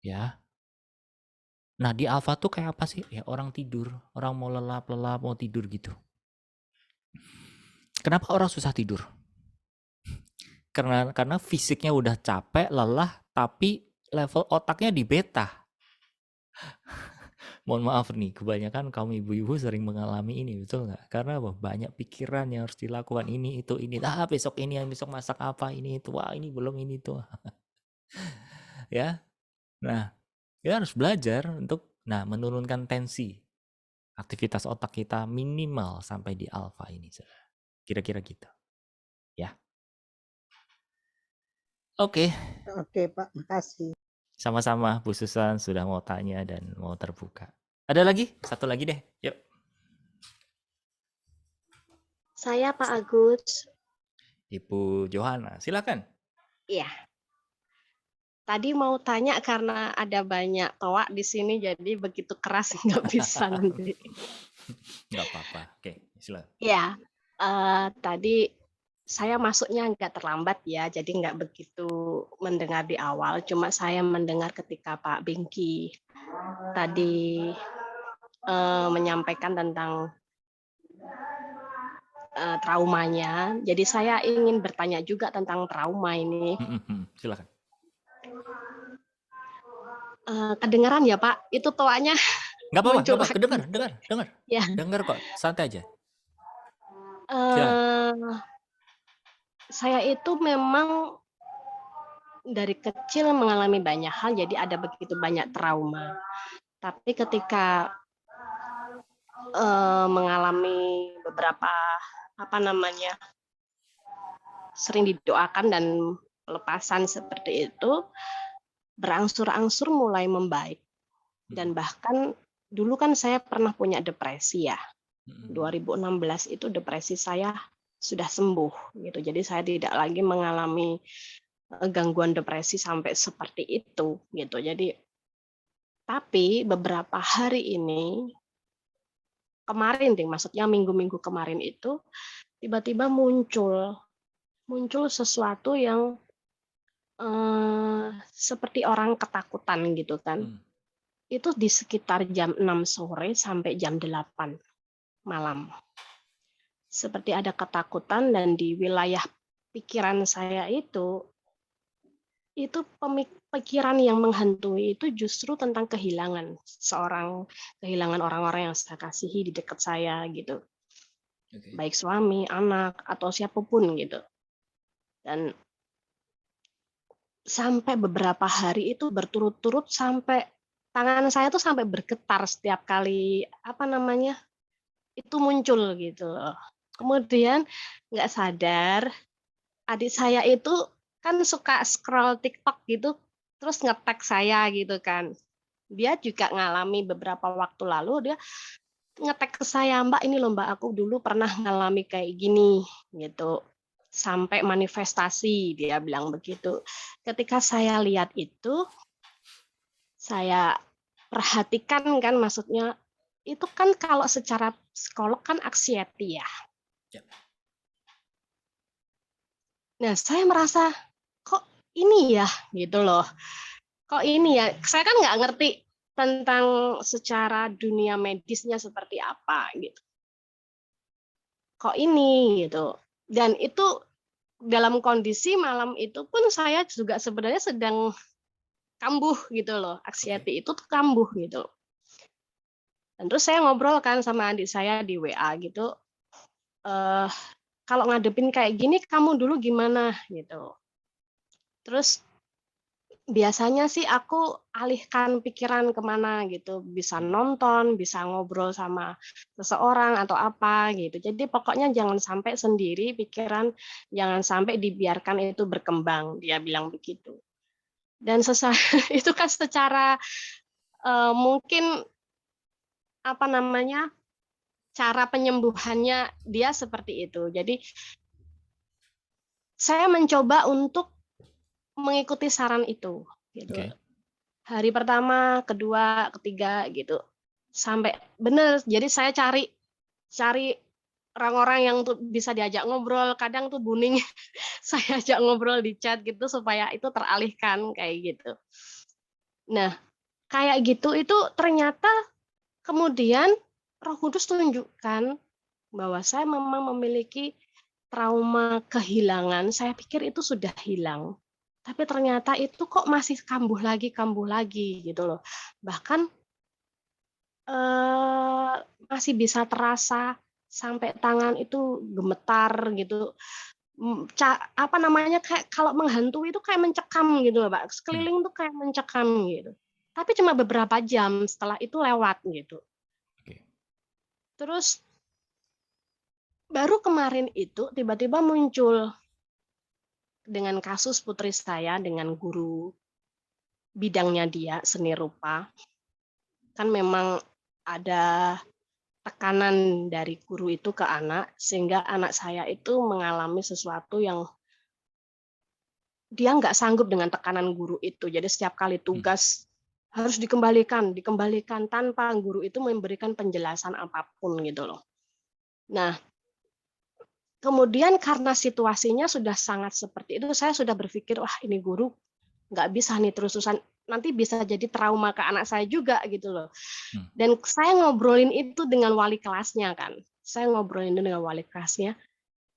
Ya. Nah, di alfa tuh kayak apa sih? Ya orang tidur, orang mau lelap-lelap mau tidur gitu. Kenapa orang susah tidur? Karena fisiknya udah capek, lelah, tapi level otaknya di beta. Mohon maaf nih, kebanyakan kaum ibu-ibu sering mengalami ini, betul nggak? Karena banyak pikiran yang harus dilakukan, ini, itu, ini. Besok ini, besok masak apa, ini, itu. Wah, ini belum, ini, itu. Ya, nah, kita harus belajar untuk menurunkan tensi. Aktivitas otak kita minimal sampai di alfa ini. Kira-kira gitu. Ya. Oke. Oke Pak, makasih. Sama-sama Bu Susan sudah mau tanya dan mau terbuka. Ada lagi? Satu lagi deh. Yuk. Saya Pak Agus. Ibu Johanna, silakan. Iya. Tadi mau tanya karena ada banyak toa di sini, jadi begitu keras nggak bisa nanti. Nggak apa-apa. Oke, silakan. Iya. Tadi saya masuknya nggak terlambat ya, jadi nggak begitu mendengar di awal. Cuma saya mendengar ketika Pak Bingki tadi menyampaikan tentang traumanya. Jadi saya ingin bertanya juga tentang trauma ini. Silakan. Kedengaran ya Pak? Itu toanya. Nggak apa-apa. Dengar. Ya. Dengar kok, santai aja. Saya itu memang dari kecil mengalami banyak hal, jadi ada begitu banyak trauma. Tapi ketika mengalami beberapa sering didoakan dan pelepasan seperti itu, berangsur-angsur mulai membaik. Dan bahkan dulu kan saya pernah punya depresi ya. 2016 itu depresi saya sudah sembuh gitu. Jadi saya tidak lagi mengalami gangguan depresi sampai seperti itu gitu. Jadi tapi beberapa hari ini kemarin maksudnya minggu-minggu kemarin itu tiba-tiba muncul sesuatu yang seperti orang ketakutan gitu kan. Itu di sekitar jam 6 sore sampai jam 8 malam. Seperti ada ketakutan dan di wilayah pikiran saya itu pikiran yang menghantui itu justru tentang kehilangan orang-orang yang saya kasihi di dekat saya gitu. Baik suami, anak, atau siapapun gitu. Dan sampai beberapa hari itu berturut-turut sampai tangan saya tuh sampai bergetar setiap kali itu muncul gitu loh. Kemudian nggak sadar adik saya itu kan suka scroll TikTok gitu, terus nge-tag saya gitu kan. Dia juga ngalami beberapa waktu lalu, dia nge-tag ke saya, "Mbak, ini loh Mbak, aku dulu pernah ngalami kayak gini," gitu. Sampai manifestasi, dia bilang begitu. Ketika saya lihat itu, saya perhatikan kan maksudnya, itu kan kalau secara psikolog kan anxiety ya. Nah, saya merasa kok ini ya gitu loh. Kok ini ya? Saya kan nggak ngerti tentang secara dunia medisnya seperti apa gitu. Kok ini gitu. Dan itu dalam kondisi malam itu pun saya juga sebenarnya sedang kambuh gitu loh. Anxiety itu tuh kambuh gitu. Dan terus saya ngobrol kan sama adik saya di WA gitu. Kalau ngadepin kayak gini kamu dulu gimana gitu. Terus biasanya sih aku alihkan pikiran kemana gitu, bisa nonton, bisa ngobrol sama seseorang atau apa gitu. Jadi pokoknya jangan sampai sendiri pikiran, jangan sampai dibiarkan itu berkembang, dia bilang begitu. Dan itu kan secara mungkin cara penyembuhannya dia seperti itu. Jadi saya mencoba untuk mengikuti saran itu gitu. Hari pertama, kedua, ketiga gitu. Sampai benar. Jadi saya cari orang-orang yang tuh bisa diajak ngobrol. Kadang tuh Buning saya ajak ngobrol di chat gitu supaya itu teralihkan kayak gitu. Nah, kayak gitu itu ternyata kemudian Roh Kudus tunjukkan bahwa saya memang memiliki trauma kehilangan. Saya pikir itu sudah hilang. Tapi ternyata itu kok masih kambuh lagi gitu loh. Bahkan masih bisa terasa sampai tangan itu gemetar gitu. Kayak kalau menghantui itu kayak mencekam gitu loh, Pak. Sekeliling tuh kayak mencekam gitu. Tapi cuma beberapa jam setelah itu lewat gitu. Terus baru kemarin itu tiba-tiba muncul dengan kasus putri saya dengan guru bidangnya dia, seni rupa. Kan memang ada tekanan dari guru itu ke anak, sehingga anak saya itu mengalami sesuatu yang dia nggak sanggup dengan tekanan guru itu. Jadi setiap kali tugas harus dikembalikan tanpa guru itu memberikan penjelasan apapun gitu loh. Nah, kemudian karena situasinya sudah sangat seperti itu, saya sudah berpikir, wah ini guru nggak bisa nih terus-terusan, nanti bisa jadi trauma ke anak saya juga gitu loh. Dan saya ngobrolin itu dengan wali kelasnya kan. Saya ngobrolin itu dengan wali kelasnya,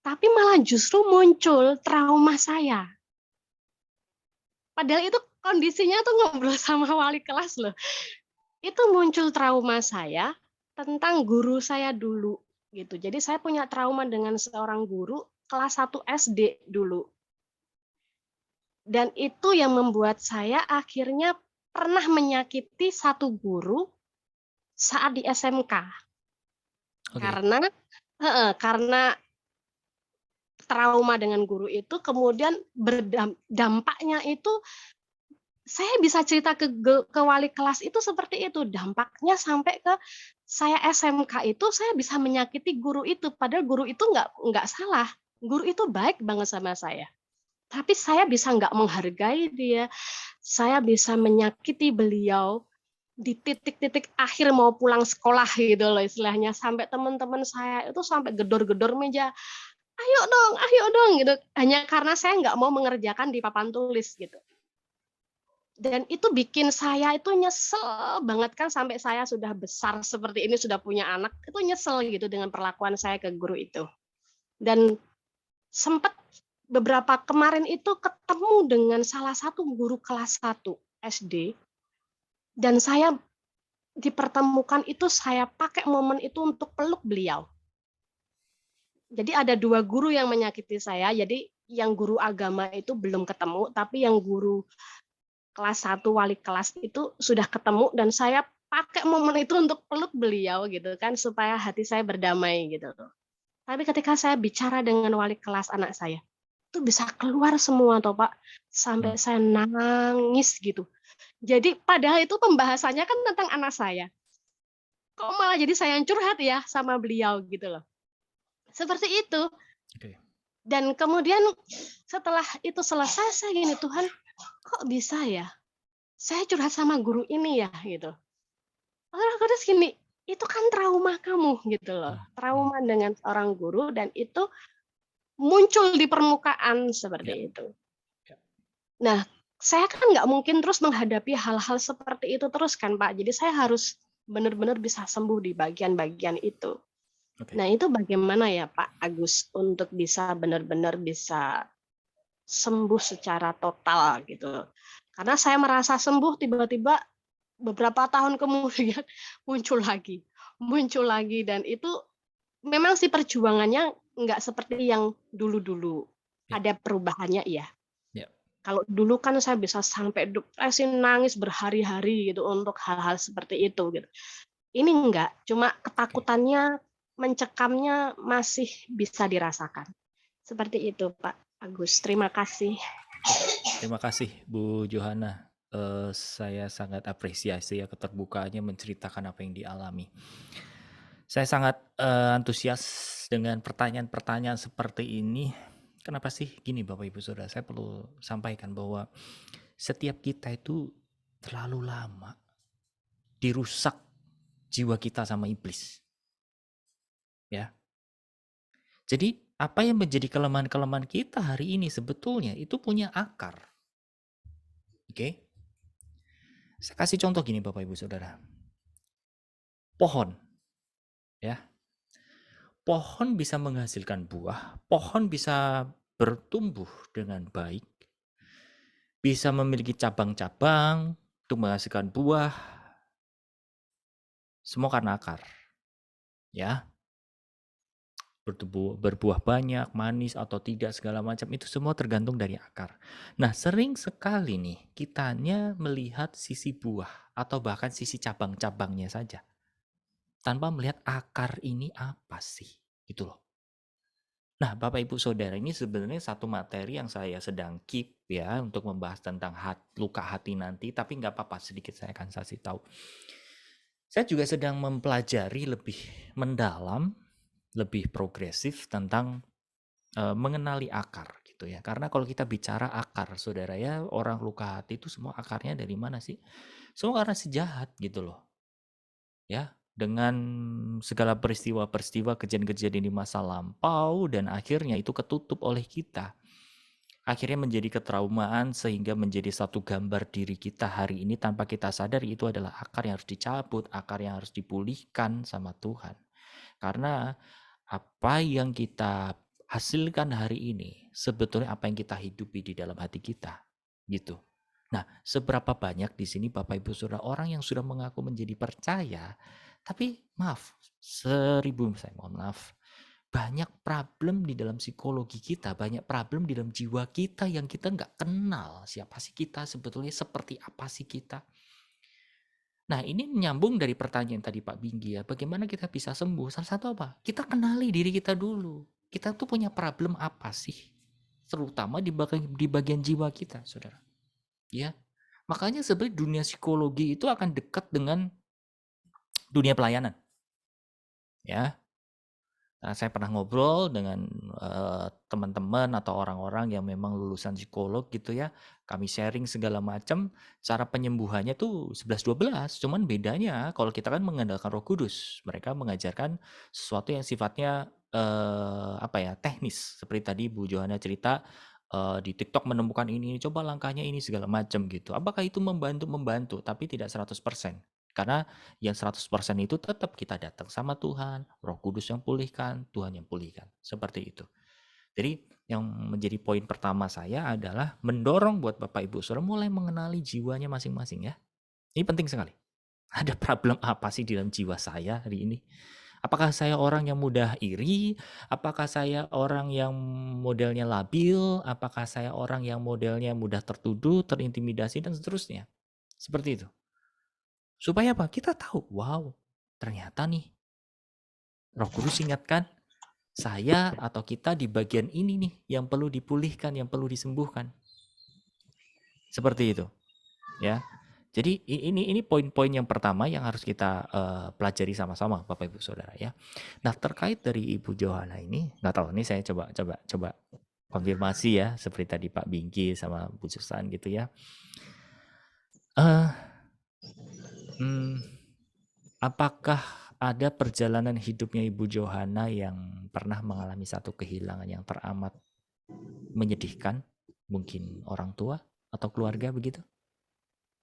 tapi malah justru muncul trauma saya. Padahal itu kondisinya tuh ngobrol sama wali kelas loh. Itu muncul trauma saya tentang guru saya dulu gitu. Jadi saya punya trauma dengan seorang guru kelas 1 SD dulu. Dan itu yang membuat saya akhirnya pernah menyakiti satu guru saat di SMK. Karena trauma dengan guru itu kemudian dampaknya itu saya bisa cerita ke wali kelas itu seperti itu, dampaknya sampai ke saya SMK itu saya bisa menyakiti guru itu, padahal guru itu nggak salah, guru itu baik banget sama saya. Tapi saya bisa nggak menghargai dia, saya bisa menyakiti beliau di titik-titik akhir mau pulang sekolah gitu loh istilahnya, sampai teman-teman saya itu sampai gedor-gedor meja, ayo dong gitu, hanya karena saya nggak mau mengerjakan di papan tulis gitu. Dan itu bikin saya itu nyesel banget kan, sampai saya sudah besar seperti ini, sudah punya anak, itu nyesel gitu dengan perlakuan saya ke guru itu. Dan sempat beberapa kemarin itu ketemu dengan salah satu guru kelas 1 SD, dan saya dipertemukan itu, saya pakai momen itu untuk peluk beliau. Jadi ada 2 guru yang menyakiti saya, jadi yang guru agama itu belum ketemu, tapi yang guru kelas 1 wali kelas itu sudah ketemu, dan saya pakai momen itu untuk peluk beliau gitu kan, supaya hati saya berdamai gitu. Tapi ketika saya bicara dengan wali kelas anak saya, itu bisa keluar semua toh Pak, sampai saya nangis gitu. Jadi padahal itu pembahasannya kan tentang anak saya, kok malah jadi saya yang curhat ya sama beliau gitu loh. Seperti itu. Oke. Dan kemudian setelah itu selesai, saya gini, Tuhan kok bisa ya saya curhat sama guru ini ya gitu. Terus gini, itu kan trauma kamu gitu loh, trauma dengan seorang guru, dan itu muncul di permukaan seperti itu. Nah, saya kan nggak mungkin terus menghadapi hal-hal seperti itu terus kan Pak, jadi saya harus benar-benar bisa sembuh di bagian-bagian itu. Nah, itu bagaimana ya Pak Agus untuk bisa benar-benar bisa sembuh secara total gitu. Karena saya merasa sembuh, tiba-tiba beberapa tahun kemudian muncul lagi, dan itu memang sih perjuangannya nggak seperti yang dulu-dulu. Ada perubahannya iya. Kalau dulu kan saya bisa sampai depresi, nangis berhari-hari gitu untuk hal-hal seperti itu gitu. Ini enggak, cuma ketakutannya, mencekamnya masih bisa dirasakan. Seperti itu Pak Agus, terima kasih. Terima kasih Bu Johana. Saya sangat apresiasi ya keterbukaannya menceritakan apa yang dialami. Saya sangat antusias dengan pertanyaan-pertanyaan seperti ini. Kenapa sih gini Bapak Ibu Saudara? Saya perlu sampaikan bahwa setiap kita itu terlalu lama dirusak jiwa kita sama iblis. Ya. Jadi apa yang menjadi kelemahan-kelemahan kita hari ini sebetulnya itu punya akar. Oke. Saya kasih contoh gini Bapak Ibu Saudara. Pohon. Ya. Pohon bisa menghasilkan buah, pohon bisa bertumbuh dengan baik, bisa memiliki cabang-cabang untuk menghasilkan buah, semua karena akar. Ya. Berbuah banyak, manis atau tidak segala macam itu semua tergantung dari akar. Nah, sering sekali nih kitanya melihat sisi buah atau bahkan sisi cabang-cabangnya saja. Tanpa melihat akar ini apa sih, gitu loh. Nah, Bapak Ibu Saudara, ini sebenarnya satu materi yang saya sedang keep ya untuk membahas tentang luka hati nanti, tapi nggak apa-apa, sedikit saya akan kasih tahu. Saya juga sedang mempelajari lebih mendalam, lebih progresif tentang mengenali akar gitu ya. Karena kalau kita bicara akar, Saudara ya, orang luka hati itu semua akarnya dari mana sih? Semua karena si jahat gitu loh. Ya, dengan segala peristiwa-peristiwa kejadian-kejadian di masa lampau dan akhirnya itu ketutup oleh kita. Akhirnya menjadi ketraumaan sehingga menjadi satu gambar diri kita hari ini tanpa kita sadari itu adalah akar yang harus dicabut, akar yang harus dipulihkan sama Tuhan. Karena apa yang kita hasilkan hari ini sebetulnya apa yang kita hidupi di dalam hati kita, gitu. Nah, seberapa banyak di sini Bapak Ibu Saudara orang yang sudah mengaku menjadi percaya, tapi maaf, saya mohon maaf, banyak problem di dalam psikologi kita, banyak problem di dalam jiwa kita yang kita nggak kenal siapa sih kita sebetulnya, seperti apa sih kita. Nah, ini menyambung dari pertanyaan tadi Pak Binggi ya, bagaimana kita bisa sembuh? Salah satu apa? Kita kenali diri kita dulu. Kita tuh punya problem apa sih? Terutama di bagian jiwa kita, Saudara. Ya. Makanya sebenarnya dunia psikologi itu akan dekat dengan dunia pelayanan, ya. Nah, saya pernah ngobrol dengan teman-teman atau orang-orang yang memang lulusan psikolog gitu ya. Kami sharing segala macam, cara penyembuhannya tuh 11-12. Cuman bedanya kalau kita kan mengandalkan Roh Kudus. Mereka mengajarkan sesuatu yang sifatnya apa ya, teknis. Seperti tadi Bu Johanna cerita di TikTok menemukan ini, coba langkahnya ini segala macam gitu. Apakah itu membantu? Membantu, tapi tidak 100%. Karena yang 100% itu tetap kita datang sama Tuhan, Roh Kudus yang pulihkan, Tuhan yang pulihkan. Seperti itu. Jadi yang menjadi poin pertama saya adalah mendorong buat Bapak Ibu Saudara mulai mengenali jiwanya masing-masing ya. Ini penting sekali. Ada problem apa sih di dalam jiwa saya hari ini? Apakah saya orang yang mudah iri? Apakah saya orang yang modelnya labil? Apakah saya orang yang modelnya mudah tertuduh, terintimidasi, dan seterusnya? Seperti itu. Supaya apa? Kita tahu, wow, ternyata nih Roh Kudus ingatkan saya atau kita di bagian ini nih yang perlu dipulihkan, yang perlu disembuhkan. Seperti itu, ya. Jadi ini poin-poin yang pertama yang harus kita pelajari sama-sama, Bapak Ibu Saudara ya. Nah, terkait dari Ibu Johanna ini, nggak tahu nih saya coba konfirmasi ya, seperti tadi Pak Bingki sama Bu Susan gitu ya. Apakah ada perjalanan hidupnya Ibu Johanna yang pernah mengalami satu kehilangan yang teramat menyedihkan? Mungkin orang tua atau keluarga begitu?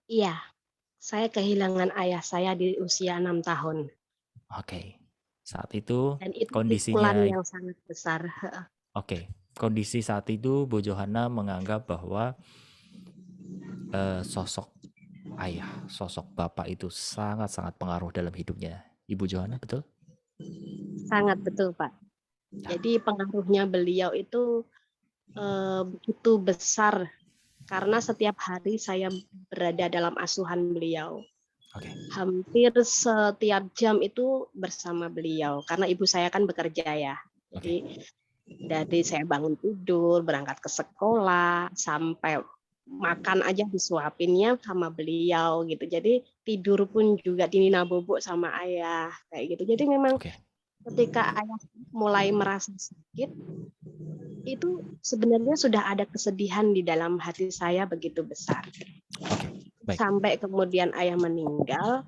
Iya, saya kehilangan ayah saya di usia 6 tahun. Oke. Saat itu Dan itu pukulan kondisinya, yang sangat besar. oke. Kondisi saat itu Bu Johanna menganggap bahwa sosok ayah, sosok bapak itu sangat-sangat pengaruh dalam hidupnya Ibu Johanna, betul? Sangat betul, Pak. Jadi pengaruhnya beliau itu begitu besar karena setiap hari saya berada dalam asuhan beliau. Oke. Hampir setiap jam itu bersama beliau karena ibu saya kan bekerja ya. Jadi dari saya bangun tidur, berangkat ke sekolah, sampai makan aja disuapinnya sama beliau gitu. Jadi tidur pun juga dinina bobok sama ayah kayak gitu. Jadi memang ketika ayah mulai merasa sakit, itu sebenarnya sudah ada kesedihan di dalam hati saya begitu besar. Baik. Sampai kemudian ayah meninggal,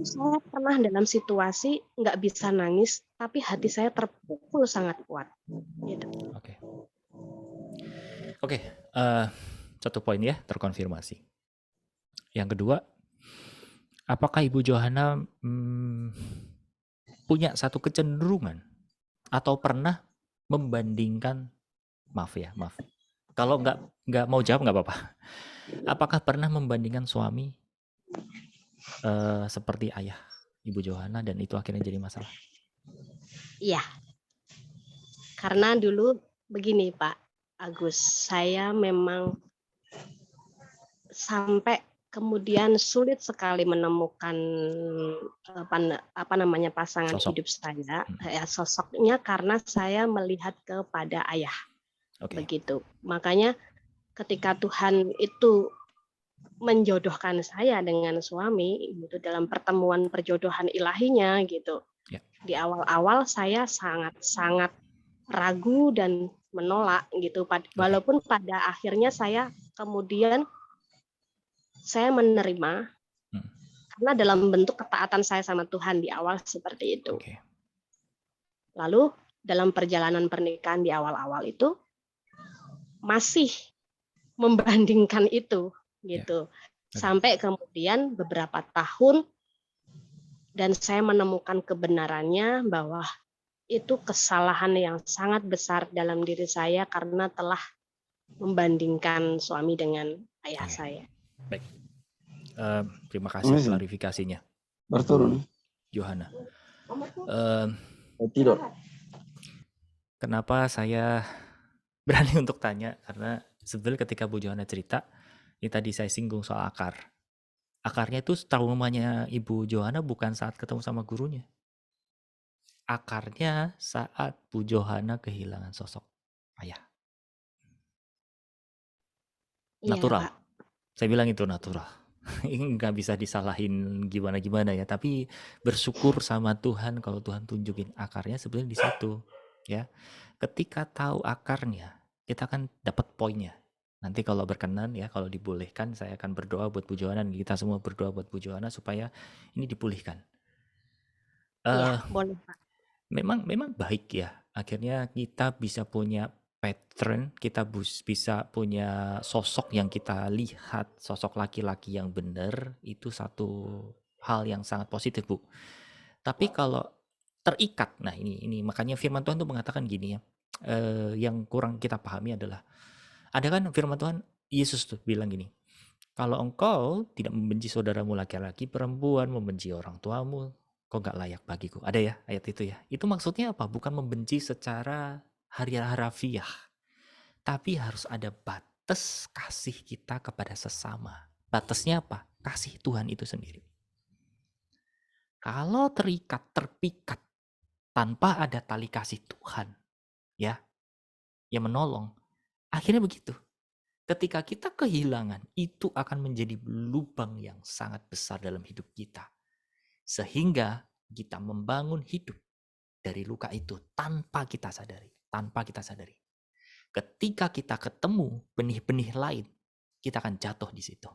saya pernah dalam situasi nggak bisa nangis, tapi hati saya terpukul sangat kuat. Gitu. Oke, satu poin ya, terkonfirmasi. Yang kedua, apakah Ibu Johanna punya satu kecenderungan atau pernah membandingkan, maaf. Kalau nggak mau jawab nggak apa-apa. Apakah pernah membandingkan suami seperti ayah Ibu Johanna dan itu akhirnya jadi masalah? Iya. Karena dulu begini Pak Agus, saya memang sampai kemudian sulit sekali menemukan pasangan hidup saya, sosoknya karena saya melihat kepada ayah. Begitu. Makanya ketika Tuhan itu menjodohkan saya dengan suami gitu dalam pertemuan perjodohan ilahinya gitu. Di awal-awal saya sangat ragu dan menolak gitu. Walaupun pada akhirnya saya kemudian saya menerima karena dalam bentuk ketaatan saya sama Tuhan di awal seperti itu. Lalu dalam perjalanan pernikahan di awal-awal itu masih membandingkan itu gitu. Sampai kemudian beberapa tahun dan saya menemukan kebenarannya bahwa itu kesalahan yang sangat besar dalam diri saya karena telah membandingkan suami dengan ayah saya. Baik. Terima kasih klarifikasinya, Berturun. Johanna. Tidur. Kenapa saya berani untuk tanya? Karena sebenarnya ketika Bu Johanna cerita, ini tadi saya singgung soal akar. Akarnya itu traumanya Ibu Johanna bukan saat ketemu sama gurunya. Akarnya saat Bu Johanna kehilangan sosok ayah. Natural. Saya bilang itu natural. Ini nggak bisa disalahin gimana-gimana ya, tapi bersyukur sama Tuhan kalau Tuhan tunjukin akarnya sebenarnya di situ, ya. Ketika tahu akarnya, kita akan dapat poinnya. Nanti kalau berkenan ya, kalau dibolehkan saya akan berdoa buat Bu Johanna, kita semua berdoa buat Bu Johanna supaya ini dipulihkan. Iya, Eh, boleh Pak. memang baik ya. Akhirnya kita bisa punya pattern, kita bisa punya sosok yang kita lihat, sosok laki-laki yang benar, itu satu hal yang sangat positif, Bu. Tapi kalau terikat, nah ini makanya firman Tuhan tuh mengatakan gini ya. Yang kurang kita pahami adalah ada kan firman Tuhan, Yesus tuh bilang gini, kalau engkau tidak membenci saudaramu laki-laki, perempuan, membenci orang tuamu, kau gak layak bagiku. Ada ya ayat itu ya. Itu maksudnya apa? Bukan membenci secara harafiah, tapi harus ada batas kasih kita kepada sesama. Batasnya apa? Kasih Tuhan itu sendiri. Kalau terikat, terpikat, tanpa ada tali kasih Tuhan, ya, yang menolong, akhirnya begitu. Ketika kita kehilangan, itu akan menjadi lubang yang sangat besar dalam hidup kita. Sehingga kita membangun hidup dari luka itu tanpa kita sadari. Tanpa kita sadari. Ketika kita ketemu benih-benih lain, kita akan jatuh di situ.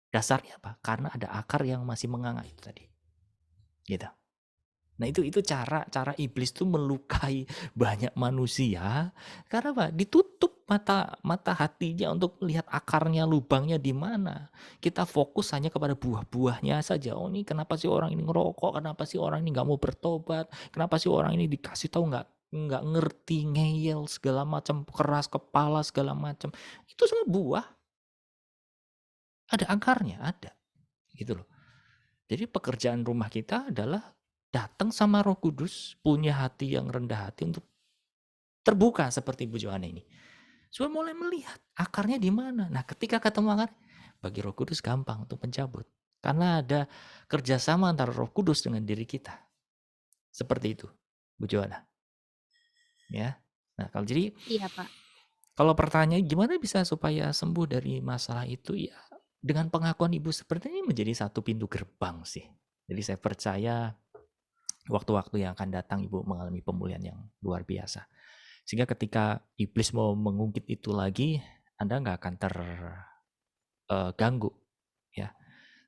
Dasarnya apa? Karena ada akar yang masih menganga itu tadi. Gitu. Nah itu cara iblis tuh melukai banyak manusia karena apa? Ditutup mata hatinya untuk melihat akarnya, lubangnya di mana. Kita fokus hanya kepada buah-buahnya saja. Oh ini kenapa sih orang ini ngerokok? Kenapa sih orang ini nggak mau bertobat? Kenapa sih orang ini dikasih tahu nggak ngerti, ngeyel segala macam, keras kepala segala macam. Itu semua buah. Ada akarnya, ada. Gitu loh. Jadi pekerjaan rumah kita adalah datang sama Roh Kudus, punya hati yang rendah hati untuk terbuka seperti Bu Johanna ini. Supaya mulai melihat akarnya di mana. Nah ketika ketemu akar, bagi Roh Kudus gampang untuk mencabut. Karena ada kerjasama antara Roh Kudus dengan diri kita. Seperti itu, Bu Johanna. Ya. Nah kalau jadi, Iya Pak. kalau pertanyaan gimana bisa supaya sembuh dari masalah itu, ya dengan pengakuan Ibu seperti ini menjadi satu pintu gerbang sih. Jadi saya percaya waktu-waktu yang akan datang Ibu mengalami pemulihan yang luar biasa. Sehingga ketika iblis mau mengungkit itu lagi, Anda nggak akan terganggu. Ya.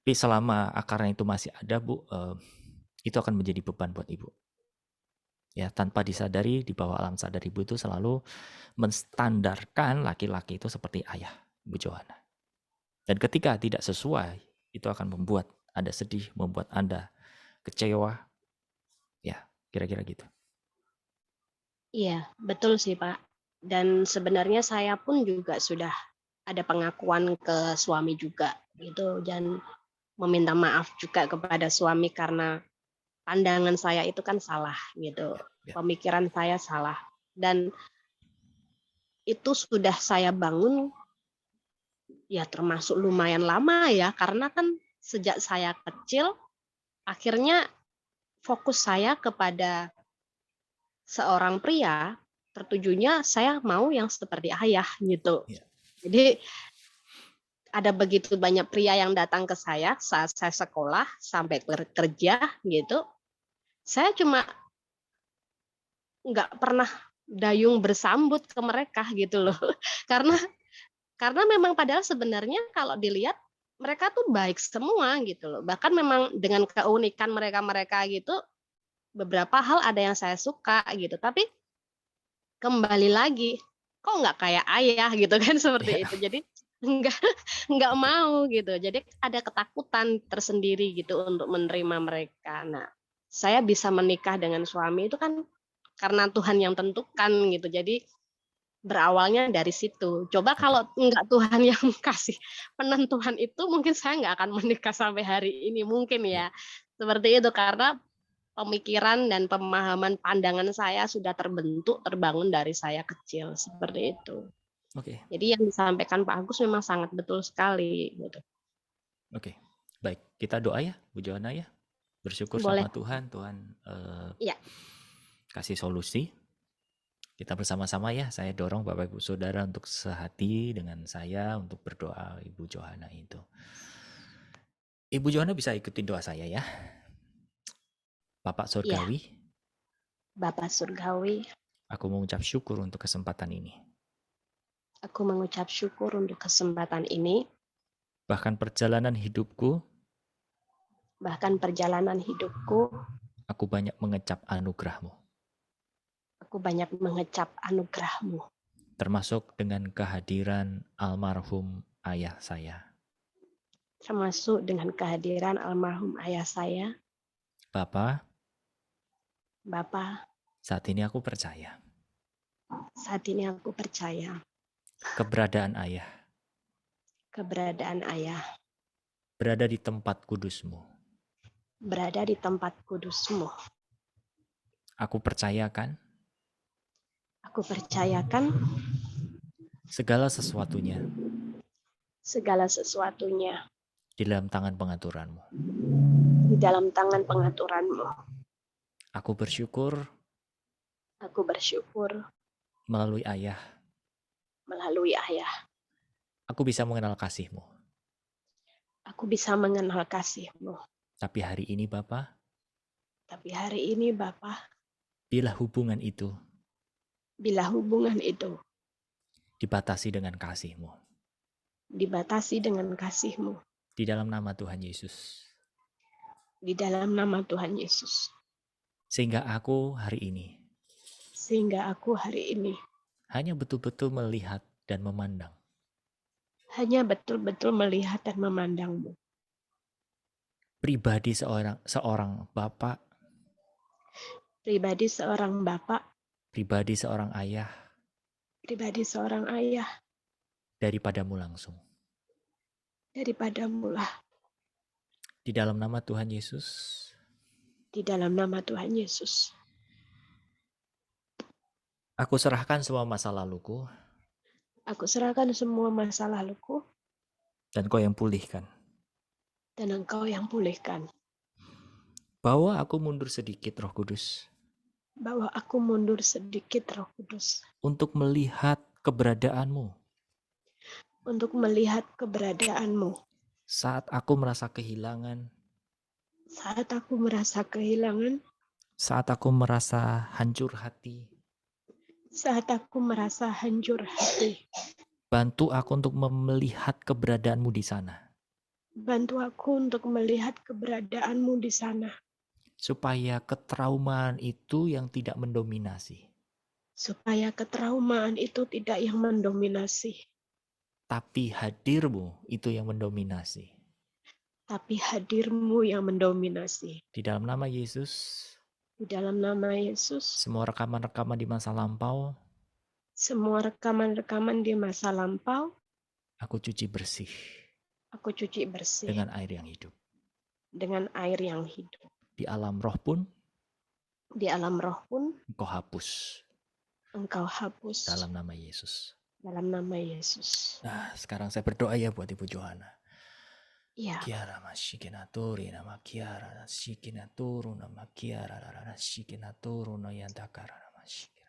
Tapi selama akarnya itu masih ada, Bu, itu akan menjadi beban buat Ibu. Ya, tanpa disadari, di bawah alam sadar Ibu itu selalu menstandarkan laki-laki itu seperti ayah, Bu Johanna. Dan ketika tidak sesuai, itu akan membuat Anda sedih, membuat Anda kecewa. Ya, kira-kira gitu. Iya, betul sih Pak. Dan sebenarnya saya pun juga sudah ada pengakuan ke suami juga gitu, dan meminta maaf juga kepada suami karena pandangan saya itu kan salah gitu. Ya. Pemikiran saya salah. Dan itu sudah saya bangun ya termasuk lumayan lama ya, karena kan sejak saya kecil akhirnya fokus saya kepada seorang pria, tertujunya saya mau yang seperti ayah gitu. Ya. Jadi ada begitu banyak pria yang datang ke saya saat saya sekolah sampai kerja gitu. Saya cuma nggak pernah dayung bersambut ke mereka gitu loh. Karena memang padahal sebenarnya kalau dilihat mereka tuh baik semua gitu loh. Bahkan memang dengan keunikan mereka-mereka gitu, beberapa hal ada yang saya suka gitu. Tapi kembali lagi, kok nggak kayak ayah gitu kan seperti Ya. itu. Jadi nggak nggak mau gitu. Jadi ada ketakutan tersendiri gitu untuk menerima mereka. Nah, saya bisa menikah dengan suami itu kan karena Tuhan yang tentukan gitu. Jadi berawalnya dari situ. Coba Oke. kalau enggak Tuhan yang kasih penentuan itu, mungkin saya nggak akan menikah sampai hari ini mungkin Ya. ya. Seperti itu karena pemikiran dan pemahaman pandangan saya sudah terbentuk, terbangun dari saya kecil seperti itu. Oke. Jadi yang disampaikan Pak Agus memang sangat betul sekali gitu. Oke. Baik, kita doa ya, Bu Johanna ya. Bersyukur Boleh. sama Tuhan, Tuhan Iya. kasih solusi. Kita bersama-sama ya, saya dorong Bapak Ibu Saudara untuk sehati dengan saya untuk berdoa Ibu Johana itu. Ibu Johana bisa ikutin doa saya ya. Bapak Ya, Surgawi, Bapa Surgawi, aku mengucap syukur untuk kesempatan ini. aku mengucap syukur untuk kesempatan ini, Bahkan perjalanan hidupku, bahkan perjalanan hidupku, aku banyak mengecap anugerah-Mu. aku banyak mengecap anugerah-Mu, Termasuk dengan kehadiran almarhum ayah saya. termasuk dengan kehadiran almarhum ayah saya. Bapak, Bapa, saat ini aku percaya saat ini aku percaya keberadaan ayah keberadaan ayah berada di tempat kudus-Mu. berada di tempat kudus-Mu. Aku percayakan Aku percayakan segala sesuatunya segala sesuatunya di dalam tangan pengaturan-Mu. di dalam tangan pengaturan-Mu. Aku bersyukur Aku bersyukur melalui ayah, melalui ayah, aku bisa mengenal kasih-Mu. aku bisa mengenal kasih-Mu. Tapi hari ini Bapa, Tapi hari ini Bapa, bila hubungan itu bila hubungan itu dibatasi dengan kasih-Mu. dibatasi dengan kasih-Mu, Di dalam nama Tuhan Yesus. di dalam nama Tuhan Yesus, Sehingga aku hari ini sehingga aku hari ini hanya betul-betul melihat dan memandang hanya betul-betul melihat dan memandang-Mu. pribadi seorang bapak, Pribadi seorang bapak, pribadi seorang ayah pribadi seorang ayah, daripadamu langsung. daripadamu lah. Di dalam nama Tuhan Yesus, Di dalam nama Tuhan Yesus, aku serahkan semua masa laluku aku serahkan semua masa laluku dan Kau yang pulihkan. dan Engkau yang pulihkan. Bawa aku mundur sedikit Roh Kudus Bawa aku mundur sedikit Roh Kudus untuk melihat keberadaanmu untuk melihat keberadaanmu saat aku merasa kehilangan, saat aku merasa kehilangan, saat aku merasa hancur hati. saat aku merasa hancur hati. Bantu aku untuk melihat keberadaanmu di sana, Bantu aku untuk melihat keberadaanmu di sana, supaya ketraumaan itu yang tidak mendominasi, supaya ketraumaan itu tidak yang mendominasi, tapi hadirmu itu yang mendominasi. tapi hadir-Mu yang mendominasi. Di dalam nama Yesus, Di dalam nama Yesus, semua rekaman-rekaman di masa lampau, semua rekaman-rekaman di masa lampau, aku cuci bersih aku cuci bersih dengan air yang hidup. dengan air yang hidup. Di alam roh pun, Di alam roh pun, Engkau hapus Engkau hapus dalam nama Yesus. dalam nama Yesus. Nah, sekarang saya berdoa ya buat Ibu Johana. Ya, Kiara mashikinaturi nama kiara shikinaturu nama kiara rara shikinaturu no yantakara nama shikina.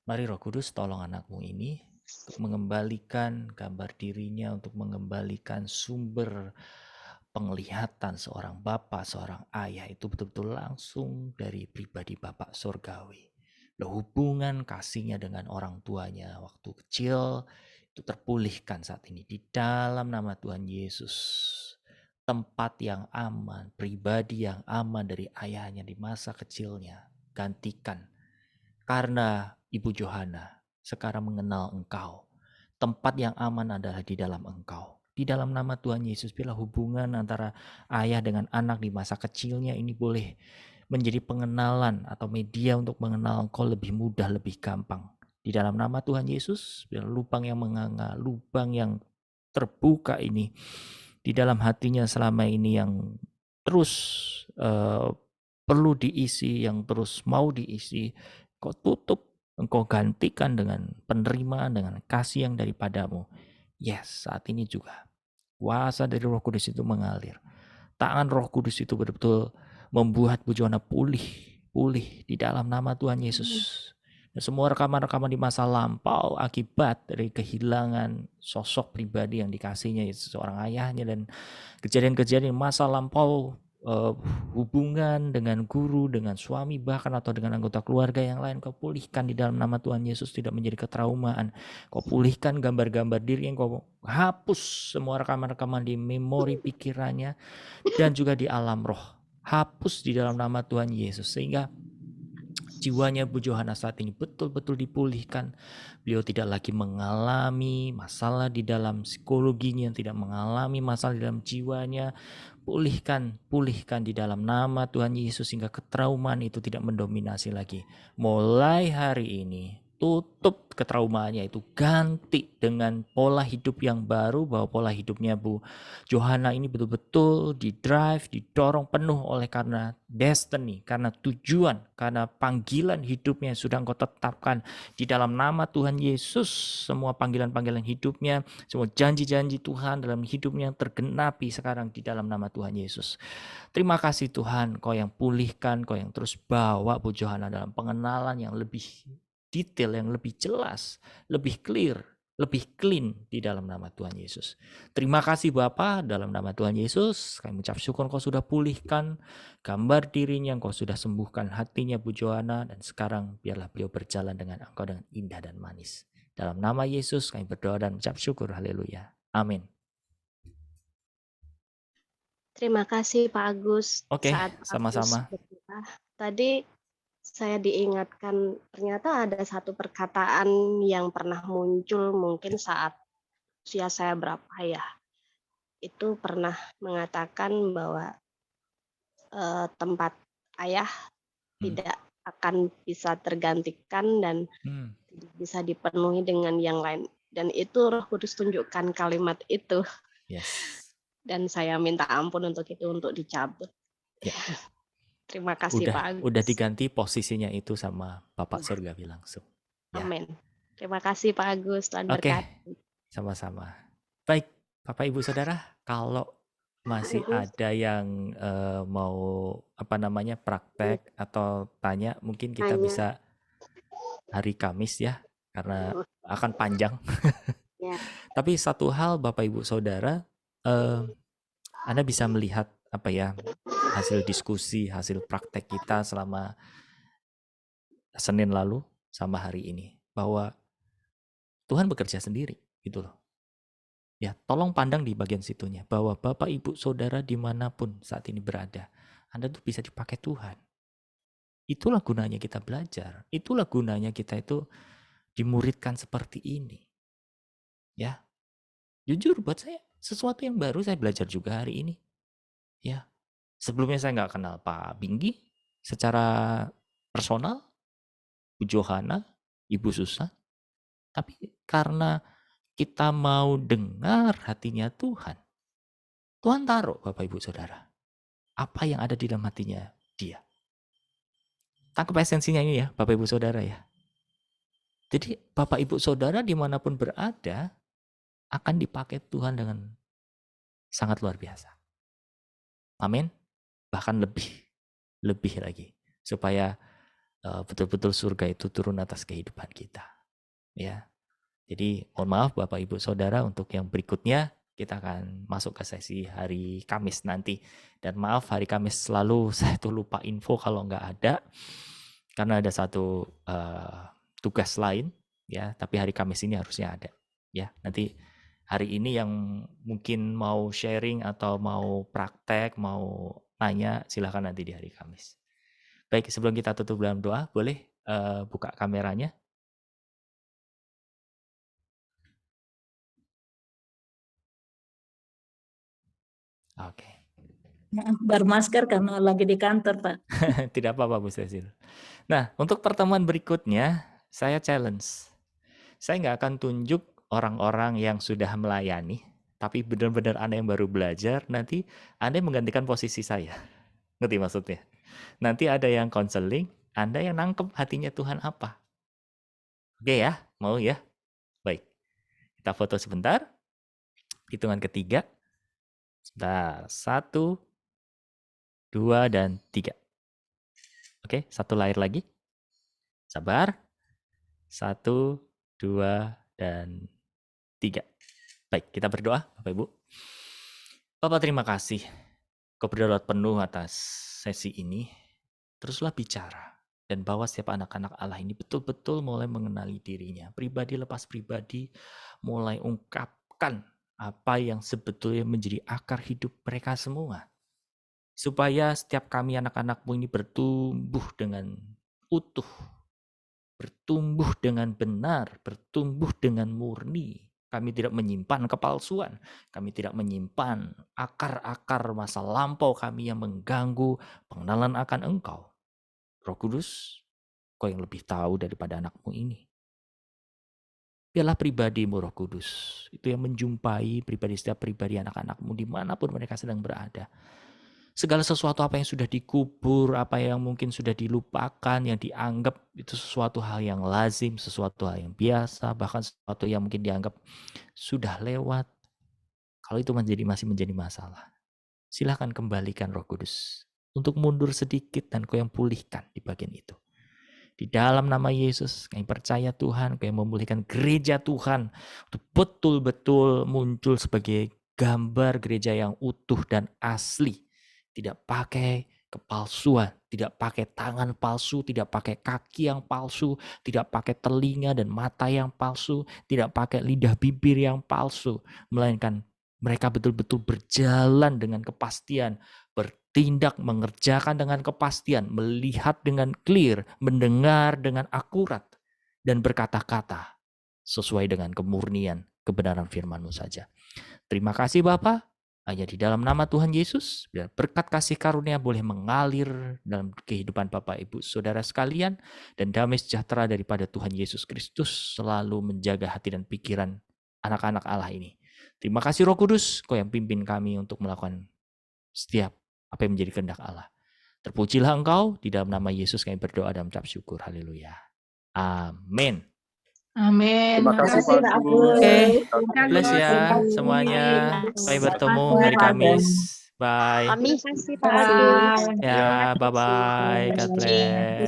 Mari Roh Kudus tolong anakmu ini untuk mengembalikan gambar dirinya, untuk mengembalikan sumber penglihatan seorang bapak, seorang ayah itu betul-betul langsung dari pribadi Bapak Surgawi. Hubungan kasihnya dengan orang tuanya waktu kecil itu terpulihkan saat ini di dalam nama Tuhan Yesus. Tempat yang aman, pribadi yang aman dari ayahnya di masa kecilnya, gantikan. Karena Ibu Johana sekarang mengenal Engkau. Tempat yang aman adalah di dalam Engkau. Di dalam nama Tuhan Yesus, bila hubungan antara ayah dengan anak di masa kecilnya ini boleh menjadi pengenalan atau media untuk mengenal Engkau lebih mudah, lebih gampang. Di dalam nama Tuhan Yesus, bila lubang yang menganga, lubang yang terbuka ini di dalam hatinya selama ini yang terus perlu diisi, yang terus mau diisi, Engkau tutup, Engkau gantikan dengan penerimaan, dengan kasih yang daripadamu. Yes, saat ini juga kuasa dari Roh Kudus itu mengalir. Tangan Roh Kudus itu betul-betul membuat Bu Johana pulih di dalam nama Tuhan Yesus. Dan semua rekaman-rekaman di masa lampau akibat dari kehilangan sosok pribadi yang dikasihnya, yaitu seorang ayahnya, dan kejadian-kejadian masa lampau, hubungan dengan guru, dengan suami, bahkan atau dengan anggota keluarga yang lain, kau pulihkan di dalam nama Tuhan Yesus, tidak menjadi ketraumaan. Kau pulihkan gambar-gambar diri yang kau hapus semua rekaman-rekaman di memori pikirannya dan juga di alam roh. Hapus di dalam nama Tuhan Yesus, sehingga jiwanya Bu Johana saat ini betul-betul dipulihkan. Beliau tidak lagi mengalami masalah di dalam psikologinya, tidak mengalami masalah di dalam jiwanya. Pulihkan di dalam nama Tuhan Yesus, sehingga ketraumaan itu tidak mendominasi lagi. Mulai hari ini, tutup ketraumaannya itu, ganti dengan pola hidup yang baru, bahwa pola hidupnya Bu Johana ini betul-betul didorong penuh oleh karena destiny, karena tujuan, karena panggilan hidupnya yang sudah Engkau tetapkan di dalam nama Tuhan Yesus. Semua panggilan-panggilan hidupnya, semua janji-janji Tuhan dalam hidupnya tergenapi sekarang di dalam nama Tuhan Yesus. Terima kasih Tuhan, Kau yang pulihkan, Kau yang terus bawa Bu Johana dalam pengenalan yang lebih detail, yang lebih jelas, lebih clear, lebih clean di dalam nama Tuhan Yesus. Terima kasih Bapa, dalam nama Tuhan Yesus kami mengucap syukur Kau sudah pulihkan gambar dirinya, Kau sudah sembuhkan hatinya Bu Johana, dan sekarang biarlah beliau berjalan dengan Engkau dengan indah dan manis. Dalam nama Yesus kami berdoa dan mengucap syukur. Haleluya. Amin. Terima kasih Pak Agus. Oke, Saat Pak Agus sama-sama. berkata, tadi saya diingatkan ternyata ada satu perkataan yang pernah muncul mungkin saat usia saya berapa ya. Itu pernah mengatakan bahwa tempat ayah tidak akan bisa tergantikan dan tidak bisa dipenuhi dengan yang lain. Dan itu Roh Kudus tunjukkan kalimat itu. Yes. Dan saya minta ampun untuk itu, untuk dicabut. Ya. Terima kasih Pak Agus. Udah diganti posisinya itu sama Bapak Surgawi langsung. Ya. Amin. Terima kasih Pak Agus, Tuhan berkati. Sama-sama. Baik, Bapak Ibu Saudara, kalau masih ada yang mau praktek atau tanya, mungkin kita bisa hari Kamis ya, karena akan panjang. Ya. Tapi satu hal Bapak Ibu Saudara, Anda bisa melihat hasil diskusi, hasil praktek kita selama Senin lalu sama hari ini, bahwa Tuhan bekerja sendiri, gitu loh. Ya, tolong pandang di bagian situnya, bahwa Bapak Ibu Saudara dimanapun saat ini berada, Anda tuh bisa dipakai Tuhan. Itulah gunanya kita belajar, itulah gunanya kita itu dimuridkan seperti ini. Ya, jujur buat saya sesuatu yang baru saya belajar juga hari ini. Ya, sebelumnya saya nggak kenal Pak Binggi secara personal, Bu Johana, Ibu Susan, tapi karena kita mau dengar hatinya Tuhan, Tuhan taruh Bapak Ibu Saudara apa yang ada di dalam hatinya dia. Tangkap esensinya ini ya Bapak Ibu Saudara ya. Jadi Bapak Ibu Saudara dimanapun berada akan dipakai Tuhan dengan sangat luar biasa. Amin. Bahkan lebih lagi, supaya betul-betul surga itu turun atas kehidupan kita. Ya. Jadi mohon maaf Bapak Ibu Saudara, untuk yang berikutnya kita akan masuk ke sesi hari Kamis nanti. Dan maaf hari Kamis selalu saya tuh lupa info kalau nggak ada, karena ada satu tugas lain ya. Tapi hari Kamis ini harusnya ada ya. Nanti hari ini yang mungkin mau sharing atau mau praktek, mau nanya, silahkan nanti di hari Kamis. Baik, sebelum kita tutup dalam doa, boleh buka kameranya. Oke. Baru masker karena lagi di kantor, Pak. Tidak apa-apa, Bu Cecil. Nah, untuk pertemuan berikutnya, saya challenge. Saya nggak akan tunjuk orang-orang yang sudah melayani, tapi benar-benar Anda yang baru belajar, nanti Anda yang menggantikan posisi saya. Ngerti maksudnya? Nanti ada yang konseling, Anda yang nangkep hatinya Tuhan apa. Oke ya? Mau ya? Baik. Kita foto sebentar. Hitungan ketiga. Sebentar. 1, 2, dan 3. Oke, satu layar lagi. Sabar. 1, 2, dan 3. Baik, kita berdoa, Bapak Ibu. Bapak terima kasih. Kau berdaulat penuh atas sesi ini. Teruslah bicara. Dan bawa setiap anak-anak Allah ini betul-betul mulai mengenali dirinya. Pribadi lepas pribadi mulai ungkapkan apa yang sebetulnya menjadi akar hidup mereka semua. Supaya setiap kami anak-anak-Mu ini bertumbuh dengan utuh. Bertumbuh dengan benar, bertumbuh dengan murni. Kami tidak menyimpan kepalsuan. Kami tidak menyimpan akar-akar masa lampau kami yang mengganggu pengenalan akan Engkau. Roh Kudus, Kau yang lebih tahu daripada anak-Mu ini. Biarlah pribadi-Mu Roh Kudus, itu yang menjumpai setiap pribadi anak-anak-Mu dimanapun mereka sedang berada. Segala sesuatu apa yang sudah dikubur, apa yang mungkin sudah dilupakan, yang dianggap itu sesuatu hal yang lazim, sesuatu hal yang biasa, bahkan sesuatu yang mungkin dianggap sudah lewat. Kalau itu masih menjadi masalah, silahkan kembalikan Roh Kudus untuk mundur sedikit dan Kau yang pulihkan di bagian itu. Di dalam nama Yesus, kami percaya Tuhan, Kau yang memulihkan gereja Tuhan untuk betul-betul muncul sebagai gambar gereja yang utuh dan asli. Tidak pakai kepalsuan, tidak pakai tangan palsu, tidak pakai kaki yang palsu, tidak pakai telinga dan mata yang palsu, tidak pakai lidah bibir yang palsu, melainkan mereka betul-betul berjalan dengan kepastian, bertindak, mengerjakan dengan kepastian, melihat dengan clear, mendengar dengan akurat, dan berkata-kata sesuai dengan kemurnian kebenaran firman-Mu saja. Terima kasih Bapa. Hanya di dalam nama Tuhan Yesus, biar berkat kasih karunia boleh mengalir dalam kehidupan Bapak Ibu Saudara sekalian, dan damai sejahtera daripada Tuhan Yesus Kristus selalu menjaga hati dan pikiran anak-anak Allah ini. Terima kasih Roh Kudus, Kau yang pimpin kami untuk melakukan setiap apa yang menjadi kehendak Allah. Terpujilah Engkau, di dalam nama Yesus kami berdoa dan mengucap syukur. Haleluya. Amin. Amin. Terima kasih Pak Agus. Oke, Terima bless kasih. ya semuanya. Sampai bertemu hari Terima kasih. Kamis. Bye. Terima kasih Pak Bye. Agus. Ya, bye-bye. God bless.